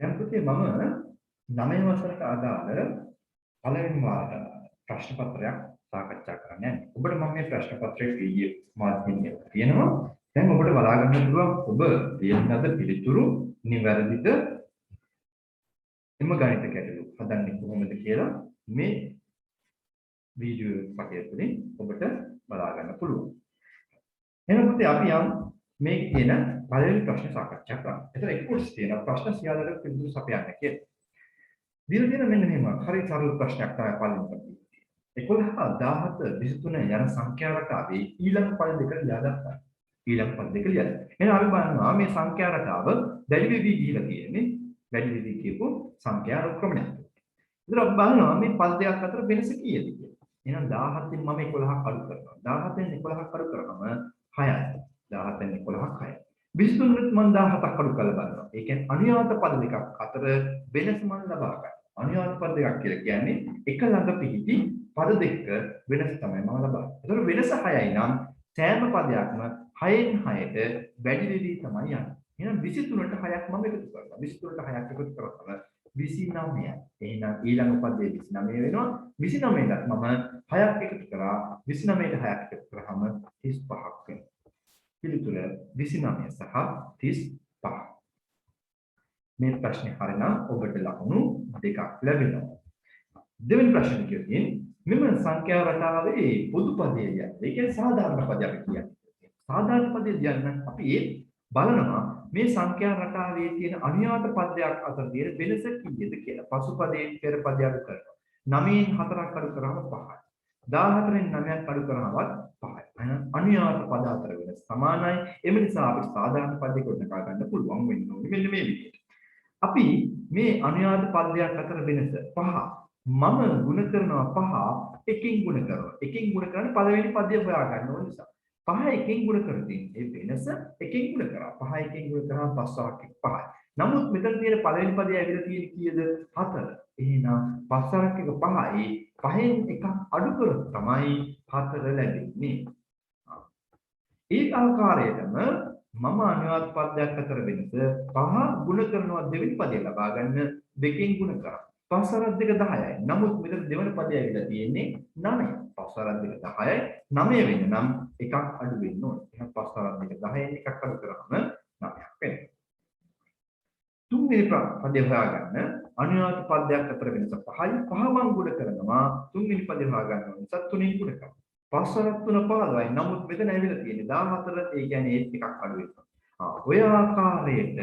දැන් පුතේ මම 9 වසරට අදාළ පළවෙනි වාර ප්‍රශ්න පත්‍රයක් සාකච්ඡා කරන්න යන්නේ. ඔබට මම මේ ප්‍රශ්න පත්‍රයේ PDF මාධ්‍යයෙන් තියෙනවා. දැන් ඔබට බලා ගන්න පුළුවන් ඔබ ලියන ලද පිළිතුරු නිවැරදිද? එම ගණිත ගැටලු හදන්නේ කොහොමද කියලා මේ වීඩියෝ පටය තුළින් ඔබට බලා ගන්න පුළුවන්. එහෙනම් පුතේ අපි යම් මේ කියන පළවෙනි ප්‍රශ්න සාකච්ඡා කරමු. එතන එක කොටස් තියෙනවා ප්‍රශ්න සියල්ලට පිළිතුරු සපයන්න කියලා. දීලා තියෙන මෙන්න මෙහෙම හරි සරල ප්‍රශ්නයක් තමයි පළවෙනි කොටසේ. 11 17 23 යන සංඛ්‍යා රටාවේ ඊළඟ පද දෙක ලියා ගන්නවා. ඊළඟ පද දෙක ලියන්න. එහෙනම් අපි බලනවා මේ සංඛ්‍යා රටාව වැඩි වෙවි ගිහිලා තියෙන්නේ. වැඩි වෙවි කියපු සංඛ්‍යා ක්‍රමයක්. ඉතින් අපි බලනවා මේ පද දෙකක් අතර වෙනස කීයද කියලා. එහෙනම් 17න් මම 11ක් අඩු කරනවා. 17න් 11ක් අඩු කරාම 6යි. 17න් 11ක් 6යි. 23න් මම 17ක් අඩු කරලා බලනවා. ඒ කියන්නේ අනුයාත පද දෙකක් අතර වෙනස මම ලබා ගන්නවා. අනුයාත පද දෙකක් කියලා කියන්නේ එක ළඟ පිහිටි පද දෙක වෙනස තමයි මම ලබන්නේ. ඒතකොට වෙනස 6යි නම් සෑම පදයක්ම 6න් 6ට වැඩි වෙවි තමයි යන්නේ. එහෙනම් 23ට 6ක් මම එකතු කරනවා. 23ට 6ක් එකතු කරාම 29යි. එහෙනම් ඊළඟ පදේ 29 වෙනවා. 29ට මම 6ක් එකතු කරා. 29ට 6ක් එකතු කරාම 35ක් වෙනවා. පිළිතුර 29 සහ 35. මේ ප්‍රශ්නේ හරිනම් ඔබට ලකුණු දෙකක් ලැබෙනවා. දෙවෙනි ප්‍රශ්නේ කියන්නේ මෙම සංඛ්‍යා රටාවේ පොදු පදය කියන්නේ. ඒ කියන්නේ සාධාරණ පදය අපි කියන්නේ. සාධාරණ පදය කියන්නේ අපි බලනවා මේ සංඛ්‍යා රටාවේ තියෙන අනුයාත පදයක් අතර තියෙන වෙනස කීයද කියලා. පසු පදයෙන් පෙර පදය අඩු කරනවා. 9න් 4ක් අඩු කරාම 5යි. 14න් 9ක් අඩු කරාමත් 5යි. එහෙනම් අනුයාත පද අතර වෙනස සමානයි. එම නිසා අපිට සාධාරණ පදයක ගොඩනගා ගන්න පුළුවන් වෙන්නේ මෙන්න මේ විදිහට. අපි මේ අනුයාත පදයක් අතර වෙනස 5 මම ගුණ කරනවා 5 එකකින් ගුණ කරනවා. එකකින් ගුණ කරන්නේ පළවෙනි පදය හොයා ගන්න ඕන නිසා. 5 එකකින් ගුණ කරද්දී ඒ වෙනස එකකින් ගුණ කරා. 5 එකකින් ගුණ කරාම 5 5යි. නමුත් මෙතන තියෙන පළවෙනි පදය ඇවිල්ලා තියෙන්නේ කීයද? 4. එහෙනම් 5 එක 5යි. 5න් එකක් අඩු කරොත් තමයි 4 ලැබෙන්නේ. ඒ ආකාරයටම මම අනුයාත පදයක් අතර වෙනස 5 ගුණ කරනවා දෙවෙනි පදය ලබා ගන්න දෙකෙන් ගුණ කරා. 5 2 10යි. නමුත් මෙතන දෙවෙනි පදය ඇවිල්ලා තියෙන්නේ 9. 5 2 10යි. 9 වෙන්න නම් එකක් අඩු වෙන්න ඕනේ. එහෙනම් 5 2 10න් එකක් අඩු කරාම 9ක් වෙනවා. තුන්වෙනි පදය හොයාගන්න අනුයාත පදයක් අතර වෙනස 5යි. 5 මං ගුණ කරනවා තුන්වෙනි පදය හොයාගන්න ඕනේ. 3 ගුණ කරනවා. 5 3 15යි. නමුත් මෙතන ඇවිල්ලා තියෙන්නේ 14. ඒ කියන්නේ ඒත් එකක් අඩු වෙනවා. ඔය ආකාරයට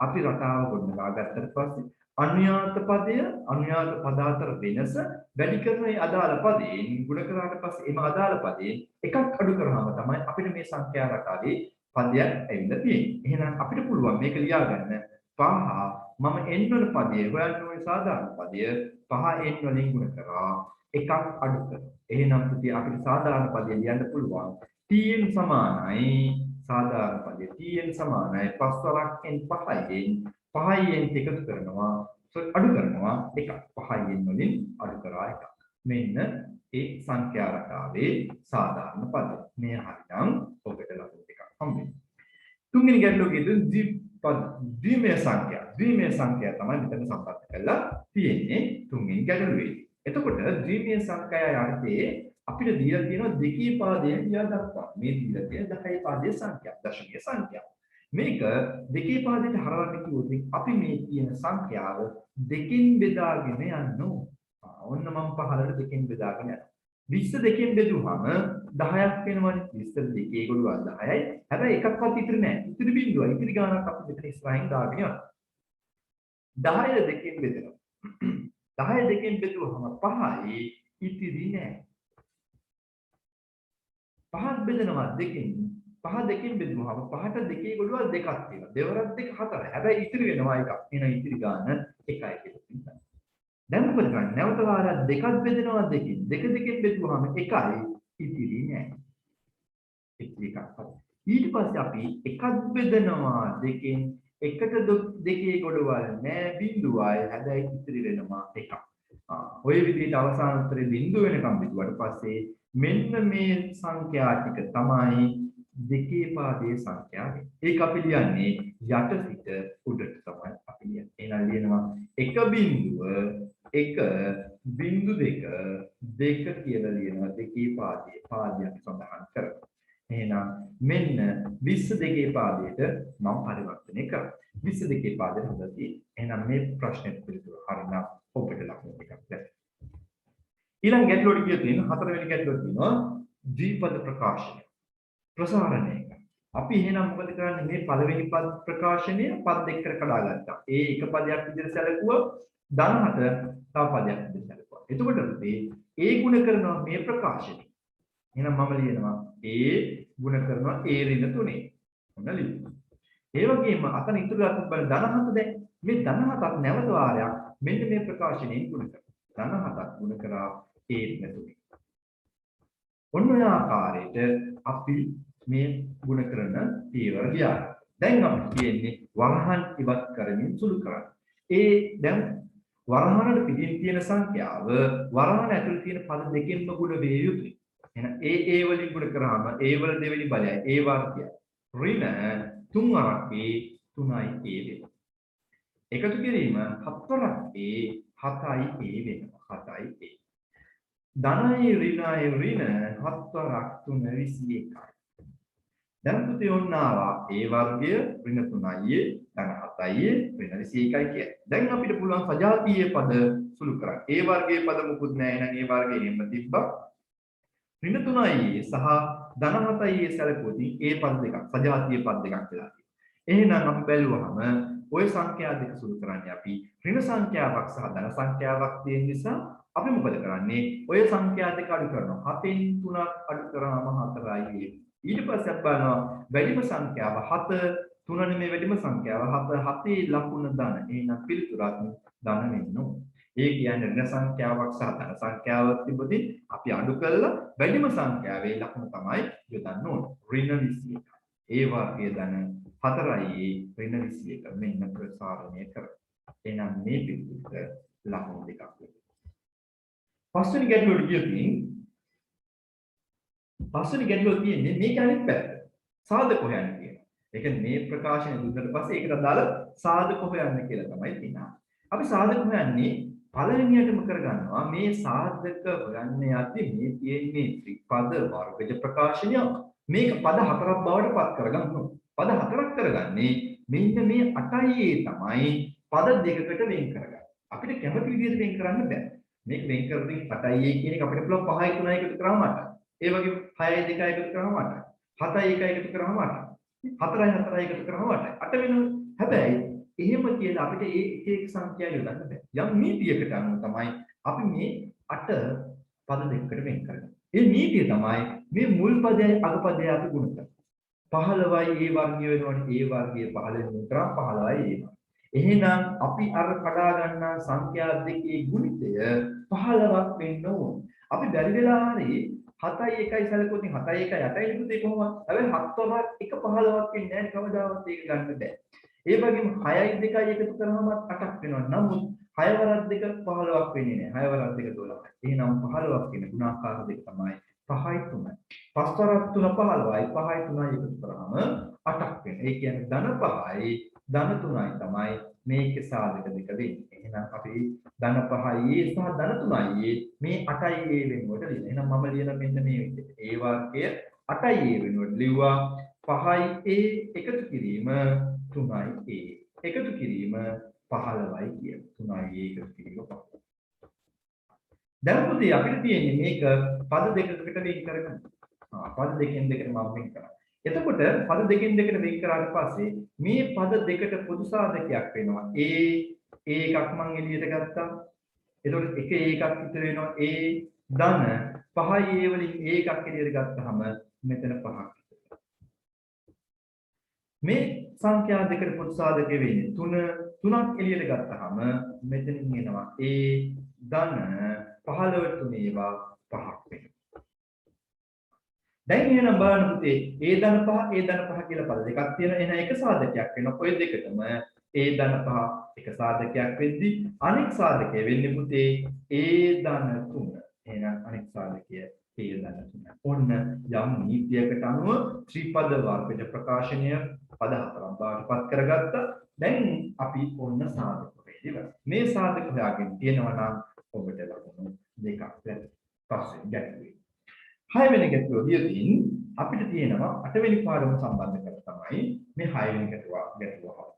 අපි රටාව ගොඩනගා ගත්තට පස්සේ අනුයාත පදය අනුයාත පද අතර වෙනස වැඩි කරන මේ අදාළ පදයෙන් ගුණ කරාට පස්සේ එම අදාළ පදයෙන් එකක් අඩු කරාම තමයි අපිට මේ සංඛ්‍යා රටාවේ පදයක් ඇවිල්ලා තියෙන්නේ. එහෙනම් අපිට පුළුවන් මේක ලියා ගන්න 5 මම n වල පදයේ හොයන්න ඕනේ සාධාරණ පදය 5 n වලින් ගුණ කරා එකක් අඩු කරනවා. එහෙනම් පුතේ අපිට සාධාරණ පදය ලියන්න පුළුවන් tn සමානයි සාධාරණ පදය tn සමානයි 5 වරක් n 5යෙන් 5යෙන් එකතු කරනවා අඩු කරනවා එකක් 5යෙන් වලින් අඩු කරා එකක්. මෙන්න ඒ සංඛ්‍යා රටාවේ සාධාරණ පද. මේ හරිනම් ඔබට ලකුණු දෙකක් හම්බෙනවා. තුන්වෙනි ගැටලුවේදී ද්විමේය සංඛ්‍යා තමයි මෙතන සම්බන්ධ කරලා තියෙන්නේ තුන්වෙනි ගැටලුවේ. එතකොට ද්විමේය සංඛ්‍යාවේ අර්ථයේ අපිට දීලා තියෙනවා දෙකේ පාදයෙන් ලියා දක්වා. මේ දීලා තියෙන 10 පාදයේ සංඛ්‍යා, දශමීය සංඛ්‍යා. මේක දෙකේ පාදයට හරවන්න කිව්වොත් අපි මේ කියන සංඛ්‍යාව දෙකෙන් බෙදාගෙන යනවා. ඔන්න මම 15ට දෙකෙන් බෙදාගෙන යනවා. 20 දෙකෙන් බෙදුවාම 10ක් වෙනවනේ. 20 දෙකේ ගොඩවල් 10යි. හැබැයි එකක්වත් ඉතිරි නැහැ. ඉතිරි බිඳුවයි. ඉතිරි ගානක් අපි මෙතන ඉස්සරහින් දාගෙන යනවා. 10 දෙකෙන් බෙදෙනවා. 10 දෙකෙන් බෙදුවාම 5යි ඉතිරි නැහැ. 5ක් බෙදෙනවා දෙකෙන්. 5 දෙකෙන් බෙදුවාම 5ට දෙකේ ගොඩවල් දෙකක් තියෙනවා. දෙවරක් දෙක 4යි. හැබැයි ඉතිරි වෙනවා එකක්. එහෙනම් ඉතිරි ගාන 1යි කියලා කියනවා. දැන් මොකද කරන්නේ? නැවත වාරයක් දෙකක් බෙදෙනවා දෙකෙන්. දෙක දෙකෙන් බෙදුවාම 1යි ඉතිරි නැහැ. ඉතිරි එකක්. ඊට පස්සේ අපි එකක් බෙදනවා දෙකෙන්. එකට දෙකේ ගොඩවල් නැහැ බිඳුවයි. හැබැයි ඉතිරි වෙනවා එකක්. ඔය විදිහට අවසාන උත්තරේ බිඳුව වෙනකම් බෙදුවට පස්සේ මෙන්න මේ සංඛ්‍යා ටික තමයි දෙකේ පාදයේ සංඛ්‍යාව. ඒක අපි ලියන්නේ යට සිට උඩට තමයි අපි කියන. එහෙනම් ලියනවා 1.1.2 කියලා ලියනවා දෙකේ පාදයක් සඳහන් කරලා. එහෙනම් මෙන්න 22 පාදයට මම පරිවර්තනය කරා. 22 පාදයට හදලා තියෙනවා. එහෙනම් මේ ප්‍රශ්නෙට පිළිතුර හරිනම් ඔබට ලකුණු ටිකක් දැන්. ඊළඟ ගැටලුවට ගිය තියෙන හතරවෙනි ගැටලුව තියෙනවා ද්විපද ප්‍රකාශනය. ප්‍රසාරණය. අපි එහෙනම් මොකද කරන්නේ මේ පළවෙනි පද ප්‍රකාශනය පද දෙකකට කඩා ගත්තා. ඒ එක පදයක් විදිහට සැලකුවා ධන 4 තව පදයක් විදිහට සැලකුවා. එතකොට මේ ඒ ගුණ කරනවා මේ ප්‍රකාශනය. එහෙනම් මම ලියනවා ඒ ගුණ කරනවා ඒ ඍණ 3. ඔන්න ලියුවා. ඒ වගේම අතන ඉතුරු අතට බලන ධන 7 දැන් මේ ධන 7ක් නැවත වාරයක් මෙන්න මේ ප්‍රකාශනයෙන් ගුණ කරනවා. ධන 7ක් ගුණ කරා ඒ ඍණ 3. ඔන්න ඔය ආකාරයට අපි මේ ගුණ කරන පියවර ගියා. දැන් අපිට තියෙන්නේ වරහන් ඉවත් කරමින් සුළු කරන්න. ඒ දැන් වරහනට පිටින් තියෙන සංඛ්‍යාව වරහන ඇතුළේ තියෙන පද දෙකෙන්ම ගුණ වේ යුතුයි. එහෙනම් ඒ වලින් ගුණ කරාම ඒ වල දෙවෙනි බලයයි ඒ වර්ගයයි. ඍණ 3 වරක්ේ 3යි a වෙනවා. එකතු කිරීම 7 වරක්ේ 7යි a වෙනවා. 7යි a. ධනයි ඍණයි ඍණ 7 වරක් 3 21යි. දැන් පුතේ ඔන්න ආවා a වර්ගය ඍණ 3යි ධන 7යි ඍණ 21යි කිය. දැන් අපිට පුළුවන් සජාතීය පද සුළු කරන්න. a වර්ගයේ පද මුකුත් නැහැ එහෙනම් a වර්ගයේ එහෙම තිබ්බා. ඍණ 3යි සහ ධන 7යි සැලකුවොත් a පද දෙකක් සජාතීය පද දෙකක් වෙලා තියෙනවා. එහෙනම් අපි බැලුවහම ওই සංඛ්‍යා දෙක සුළු කරන්නේ අපි ඍණ සංඛ්‍යාවක් සහ ධන සංඛ්‍යාවක් තියෙන නිසා අපි මොකද කරන්නේ? ඔය සංඛ්‍යා දෙක අඩු කරනවා. 7න් 3ක් අඩු කරාම 4යි. ඊට පස්සේ අපි බලනවා වැඩිම සංඛ්‍යාව 7 3 නෙමෙයි වැඩිම සංඛ්‍යාව 7 7 ලකුණ ධන. එහෙනම් පිළිතුරක් ධන වෙන්න ඕන. ඒ කියන්නේ ඍණ සංඛ්‍යාවක් සහ ධන සංඛ්‍යාවක් තිබුණොත් අපි අඩු කළා වැඩිම සංඛ්‍යාවේ ලකුණ තමයි යොදන්න ඕන. ඍණ 21. ඒ වර්ගයේ ධන 4යි ඍණ 21 මෙන්න ප්‍රසාරණය කරා. එහෙනම් මේ පිළිතුර ලකුණු දෙකක් වෙනවා. පස්වෙනි ගැටලුවට ගියොත් පස්වෙනි ගැටලුව තියෙන්නේ මේක අනිත් පැත්ත. සාධක හොයන්න කියනවා. ඒ කියන්නේ මේ ප්‍රකාශනය දුන්නට පස්සේ ඒකට අදාළ සාධක හොයන්න කියලා තමයි තියෙනවා. අපි සාධක හොයන්නේ පළවෙනියටම කරගන්නවා මේ සාධක හොයන්න යද්දී මේ තියෙන්නේ ත්‍රිපද වර්ගජ ප්‍රකාශනයක්. මේක පද හතරක් බවට පත් කරගන්න ඕන. පද හතරක් කරගන්නේ මෙන්න මේ 8යි තමයි පද දෙකකට වෙන් කරගන්න. අපිට කැමති විදිහට වෙන් කරන්න බෑ. මේක වෙන් කරමින් 8යි කියන එක අපිට පුළුවන් 5යි 3යි එකතු කරාම 8යි. ඒ වගේ 6යි 2යි එකතු කරාම 8යි. 7යි 1යි එකතු කරාම 8යි. 4යි 4යි එකතු කරාම 8යි. 8 වෙනවා. හැබැයි එහෙම කියලා අපිට ඒ එක එක සංඛ්‍යා යොදන්න බෑ. යම් නීතියකට අනුව තමයි අපි මේ 8 පද දෙකකට වෙන් කරන්නේ. ඒ නීතිය තමයි මේ මුල් පදයයි අග පදයයි අපි ගුණ කරන්නේ. 15යි a වර්ගය වෙනවනේ a වර්ගය 15 වෙන තරම් 15යි a. එහෙනම් අපි අර කඩා ගන්නා සංඛ්‍යා දෙකේ ගුණිතය 15ක් වෙන්න ඕන. අපි බැරි වෙලා හරි 7යි 1යි සැලකුවොත් 7යි 1යි 8යි නුත් ඒක කොහොමද? හැබැයි 7 වරක් එක 15ක් වෙන්නේ නැහැ කවදාවත් ඒක ගන්න බෑ. ඒ වගේම 6යි 2යි එකතු කරාම 8ක් වෙනවා. නමුත් 6 වරක් 2 15ක් වෙන්නේ නැහැ. 6 වරක් 2 12ක්. එහෙනම් 15ක් කියන ගුණාකාර දෙක තමයි 5යි 3යි. 5 වරක් 3 15යි 5යි 3යි එකතු කරාම 8ක් වෙනවා. ඒ කියන්නේ ධන 5යි ධන 3යි තමයි මේකේ සාධක දෙක වෙන්නේ. එහෙනම් අපි ධන 5යි සහ ධන 3යි මේ 8යි a වෙනුවට ලියන. එහෙනම් මම ලියන මෙන්න මේ විදිහට. a වර්ගය 8යි a වෙනුවට ලිව්වා. 5යි a එකතු කිරීම 3යි a. එකතු කිරීම 15යි කියන. 3යි a එකතු කිරීම 15. දැන් පුතේ අපිට තියෙන්නේ මේක පද දෙකකට වෙන් කරගන්න. පද දෙකෙන් දෙකට මම වෙන් කරා. එතකොට පද දෙකෙන් දෙකට වෙන් කරාට පස්සේ මේ පද දෙකට පොදු සාධකයක් වෙනවා. a එකක් මම එළියට ගත්තා. එතකොට එක එකක් ඉතුරු වෙනවා. a ධන 5යි a වලින් a එකක් එළියට ගත්තාම මෙතන 5ක්. මේ සංඛ්‍යා දෙකට පොදු සාධකය වෙන්නේ 3ක් එළියට ගත්තාම මෙතනින් එනවා a ධන 15ට මේවා 5ක් වෙනවා. දැන් එහෙනම් බලන්න පුතේ a ධන 5 a ධන 5 කියලා පද දෙකක් තියෙනවා. එහෙනම් එක සාධකයක් වෙනවා. ඔය දෙකටම a ධන 5 එක සාධකයක් වෙද්දී අනෙක් සාධකය වෙන්නේ පුතේ a ධන 3. එහෙනම් අනෙක් සාධකය a ධන 3. ඔන්න යම් නීතියකට අනුව ත්‍රිපද වර්ගජ ප්‍රකාශනය පද හතරක් බවට පත් කරගත්තා. දැන් අපි ඔන්න සාධක වේදිවා. මේ සාධක හොයාගෙන තියෙනවා නම් ඔබට ලකුණු දෙකක් පස්සේ ගැටුවේ. 6 වෙනි ගැටුවේදී අපිට තියෙනවා 8 වෙනි පාඩම සම්බන්ධ කර තමයි මේ 6 වෙනි ගැටුව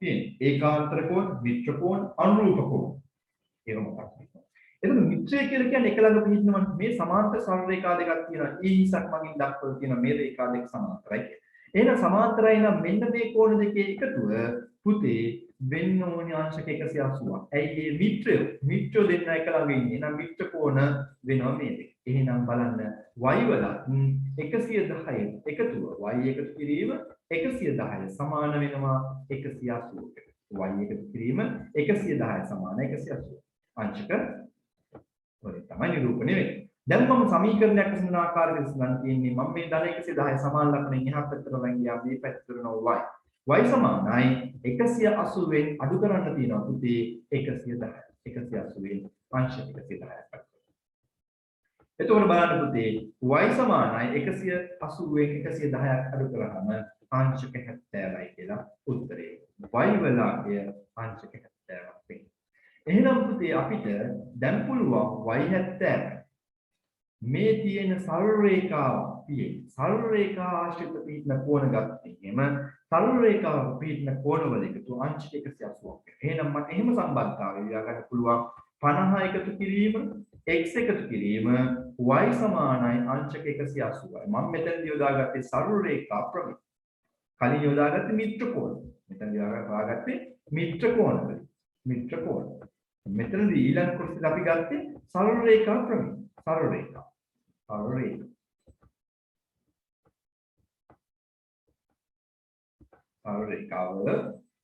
තියෙන්නේ. ඒකාන්තර කෝණ, මිත්‍ර කෝණ, අනුරූප කෝණ. ඒක මොකක්ද? එතකොට මිත්‍රය කියලා කියන්නේ එක ළඟ පිහිටනවා මේ සමාන්තර සරල රේඛා දෙකක් තියෙනවා. ඒ හිසක් මගින් දක්වලා තියෙන මේ රේඛා දෙක සමාන්තරයි. එහෙනම් සමාන්තරයි නම් මෙන්න මේ කෝණ දෙකේ එකතුව පුතේ වෙන්න ඕනේ අංශක 180ක්. ඇයි මේ මිත්‍රයෝ දෙන්න එක ළඟ ඉන්නේ. එහෙනම් මිත්‍ර කෝණ වෙනවා මේ දෙක. එහෙනම් බලන්න y වල 110 එකතුව y එකතු කිරීම 110 සමාන වෙනවා 180කට. y එකතු කිරීම 110 සමාන 180. අංශක වලින් තමයි නිරූපණය වෙන්නේ. දැන් මම සමීකරණයක් විසඳන ආකාරයට විසඳන්න තියෙන්නේ මම මේ ධන 110 සමාන ලකුණෙන් එහා පැත්තට ලං ගියා මේ පැත්තට යනවා y සමානයි 180 න් අඩු කරන්න තියෙනවා පුතේ 110 180 න් අංශ 110ක්. එතකොට බලන්න පුතේ y සමානයි 180 න් 110ක් අඩු කරාම අංශක 70යි කියලා උත්තරේ. y වලගේ අංශක 70ක් වෙන්නේ. එහෙනම් පුතේ අපිට දැන් පුළුවන් y 70 මේ තියෙන සරල රේඛාව තියෙන සරල රේඛා ආශ්‍රිත පිටන කෝණ ගත්තේම සරල රේඛාව පිටන කෝණවල එකතු අංශක 180ක්. එහෙනම් මට එහෙම සම්බන්ධතාවය ලියා ගන්න පුළුවන් 50 එකතු කිරීම x එකතු කිරීම y සමානයි අංශක 180යි. මම මෙතන යොදාගත්තේ සරල රේඛා ප්‍රමිත. කලින් යොදාගත්තේ මිත්‍ර කෝණ. මෙතන යොදාගත්තේ මිත්‍ර කෝණවල. මිත්‍ර කෝණ. මෙතනදී ඊළඟ කොටසට අපි ගත්තේ සරල රේඛා ප්‍රමිත. සරල රේඛා. සරල රේඛා. සරල රේඛාවල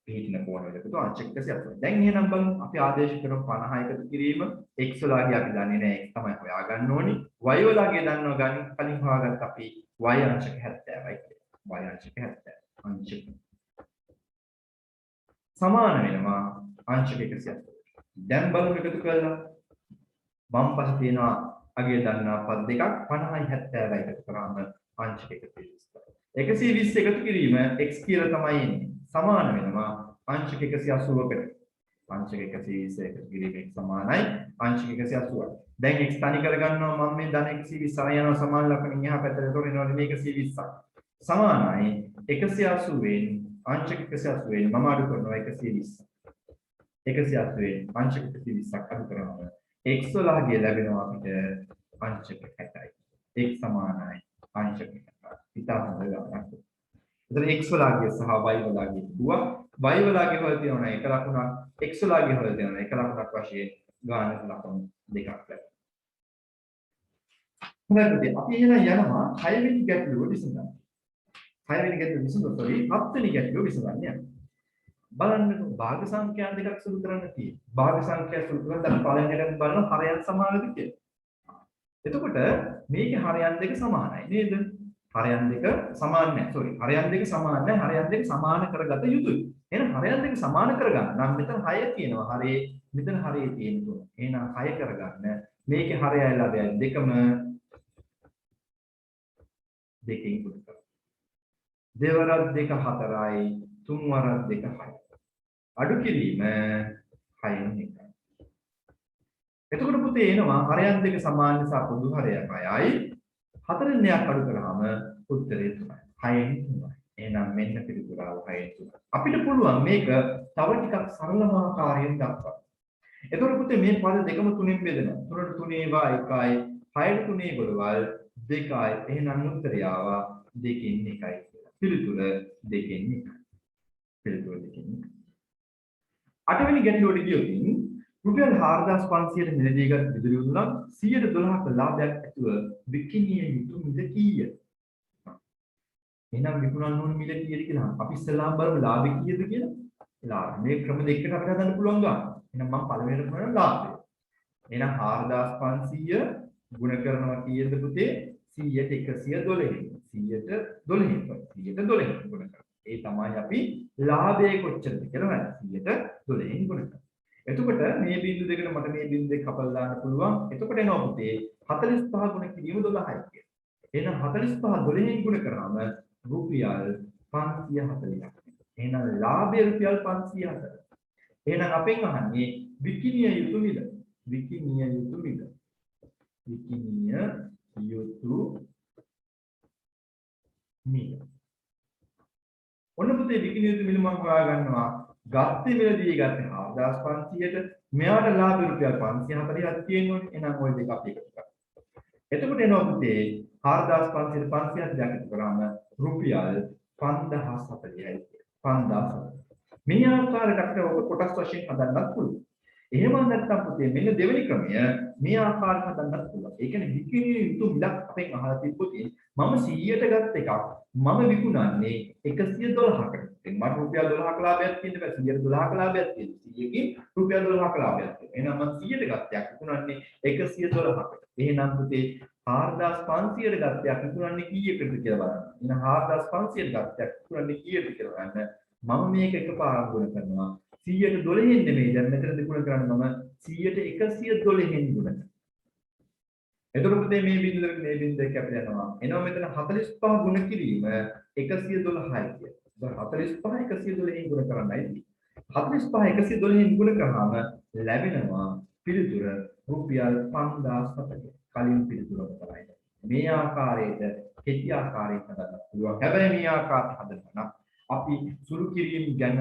පිහිටන කෝණවල එකතු අංශක 180. දැන් එහෙනම් බලමු අපි ආදේශ කරමු 50 එකතු කිරීම x වලගේ අපි දන්නේ නැහැ x තමයි හොයාගන්න ඕනි. y වලගේ දන්නවා ගන්න කලින් හොයාගත්ත අපි y අංශක 70යි කියලා. y අංශක 70 අංශක සමාන වෙනවා අංශක 180. දැන් බලමු එකතු කරලා වම් පස්සේ තියෙනවා අගේ දන්නා පද දෙකක් 50යි 70යි එකතු කරාම අංශක 120. 120 එකතු කිරීම x කියලා තමයි එන්නේ. සමාන වෙනවා අංශක 180කට. අංශක 120 එකතු කිරීම x සමානයි අංශක 180යි. දැන් x තනි කරගන්නවා මම මේ ධන 120 අර යනවා සමාන ලකුණින් එහා පැත්තට තොරනවනේ මේක 120ක්. සමානයි 180 න් අංශක 180 න් මම අඩු කරනවා 120. 180 න් අංශක 120ක් අඩු කරනවා. x වලගේ ලැබෙනවා අපිට අංශක 60යි. x සමානයි අංශක 60යි. ඉතා හොඳ ගණනක්. එතන x වලගේ සහ y වලගේ දුවා y වලගේ හොයලා තියෙනවා එක ලකුණක් x වලගේ හොයලා තියෙනවා එක ලකුණක් වශයෙන් ගානක ලකුණු දෙකක් ලැබෙනවා. හොඳයි අපි එහෙනම් යනවා 6 වෙනි ගැටලුව විසඳන්න. 6 වෙනි ගැටලුව විසඳුවා 7 වෙනි ගැටලුව විසඳන්න යනවා. බලන්නකො භාග සංඛ්‍යා දෙකක් සුළු කරන්න තියෙනවා. භාග සංඛ්‍යා සුළු කරලා දැන් පළවෙනියට බලන හරයන් සමානද කියලා. එතකොට මේකේ හරයන් දෙක සමානයි නේද? හරයන් දෙක සමාන නැහැ. හරයන් දෙක සමාන නැහැ. හරයන් දෙක සමාන කරගත යුතුයි. එහෙනම් හරයන් දෙක සමාන කරගන්න නම් මෙතන 6 තියෙනවා. හරේ මෙතන හරේ තියෙනවා. එහෙනම් 6 කරගන්න මේකේ හරයයි ලබයයි දෙකම දෙකෙන් ගුණ කරනවා. දෙවරක් දෙක 4යි තුන් වරක් දෙක 6යි. අඩු කිරීම 6න් 1යි. එතකොට පුතේ එනවා හරයන් දෙක සමාන නිසා පොදු හරයක් 6යි. 4න් දෙයක් අඩු කරාම උත්තරේ 3යි. 6න් 3යි. එහෙනම් මෙන්න පිළිතුරාව 6න් 3යි. අපිට පුළුවන් මේක තව ටිකක් සරලම ආකාරයෙන් දක්වන්න. එතකොට පුතේ මේ පද දෙකම 3න් බෙදෙනවා. 3ට 3 ඒවා 1යි. 6ට 3 ගොඩවල් 2යි. එහෙනම් උත්තරය ආවා 2කින් 1යි කියලා. පිළිතුර 2කින් 1යි. පිළිතුර 2කින් 1යි. 8 වෙනි ගැටලුවට ගියොත් රුපියල් 4500ට මිලදීගත් විදුලි උදුනක් 112ක ලාභයක් ඇතුව විකිණිය යුතු මිල කීයද? එහෙනම් විකුණන්න ඕන මිල කීයද කියලා අපි ඉස්සෙල්ලාම බලමු ලාභය කීයද කියලා. ලාභ මේ ක්‍රම දෙකකට අපිට හදන්න පුළුවන් ගන්න. එහෙනම් මම පළවෙනිට කරන ලාභය. එහෙනම් 4500 ගුණ කරනවා කීයද පුතේ? 100ට 112. 100ට 12. 100ට 12 ගුණ කරනවා. ඒ තමයි අපි ලාභය කොච්චරද කියලා හොයන්නේ. 100ට 12න් ගුණ කරනවා. එතකොට මේ බිංදු දෙකට මට මේ බිංදු දෙක කපලා දාන්න පුළුවන්. එතකොට එනවා පුතේ 45 ගුණ කිරීම 12යි කියලා. එහෙනම් 45 12න් ගුණ කරාම රුපියල් 540ක්. එහෙනම් ලාභය රුපියල් 504. එහෙනම් අපෙන් අහන්නේ විකිණිය යුතු මිල. විකිණිය යුතු මිල. විකිණිය යුතු මිල. ඔන්න පුතේ විකිණිය යුතු මිල මම හොයා ගන්නවා. ගත්තේ මිලදී ගත්තේ 4500ට. මෙයාට ලාභය රුපියල් 540ක් තියෙනවනේ. එහෙනම් ওই දෙක අපි එකතු කරමු. එතකොට එනවා පුතේ 4500 540ක් එකතු කරාම රුපියල් 5040යි. 5040. මේ ආකාරයට අපිට ඔක කොටස් වශයෙන් හදන්නත් පුළුවන්. එහෙම නැත්නම් පුතේ මෙන්න දෙවෙනි ක්‍රමය මේ ආකාරයට හදන්නත් පුළුවන්. ඒ කියන්නේ විකිණිය යුතු මිලක් අපෙන් අහලා තිබ්බොත් මම 100ට ගත්ත එකක් මම විකුණන්නේ 112කට. මට රුපියල් 12ක ලාභයක් තියෙන්න බෑ. 112ක ලාභයක් තියෙන්න. 100කින් රුපියල් 12ක ලාභයක් තියෙනවා. එහෙනම් මම 100ට ගත්තයක් විකුණන්නේ 112කට. එහෙනම් පුතේ 4500ට ගත්තයක් විකුණන්නේ කීයකටද කියලා බලන්න. එහෙනම් 4500ට ගත්තයක් විකුණන්නේ කීයකටද කියලා බලන්න. මම මේක එකපාරක් ගුණ කරනවා 100ට 12න් නෙමෙයි දැන් මෙතනදී ගුණ කරන්නේ මම 100ට 112න් ගුණ කරනවා. එතකොට පුතේ මේ බිඳුව මේ බිඳුව එක්ක අපිට යනවා. එනවා මෙතන 45 ගුණ කිරීම 112යි කියන්නේ. 45 112න් ගුණ කරන්නයි. 45 112න් ගුණ කරාම ලැබෙනවා පිළිතුර රුපියල් 5040. කලින් පිළිතුර තමයි. මේ ආකාරයට කෙටි ආකාරයෙන් හදන්න පුළුවන්. හැබැයි මේ ආකාරයට හදන්න අපි සුළු කිරීම ගැන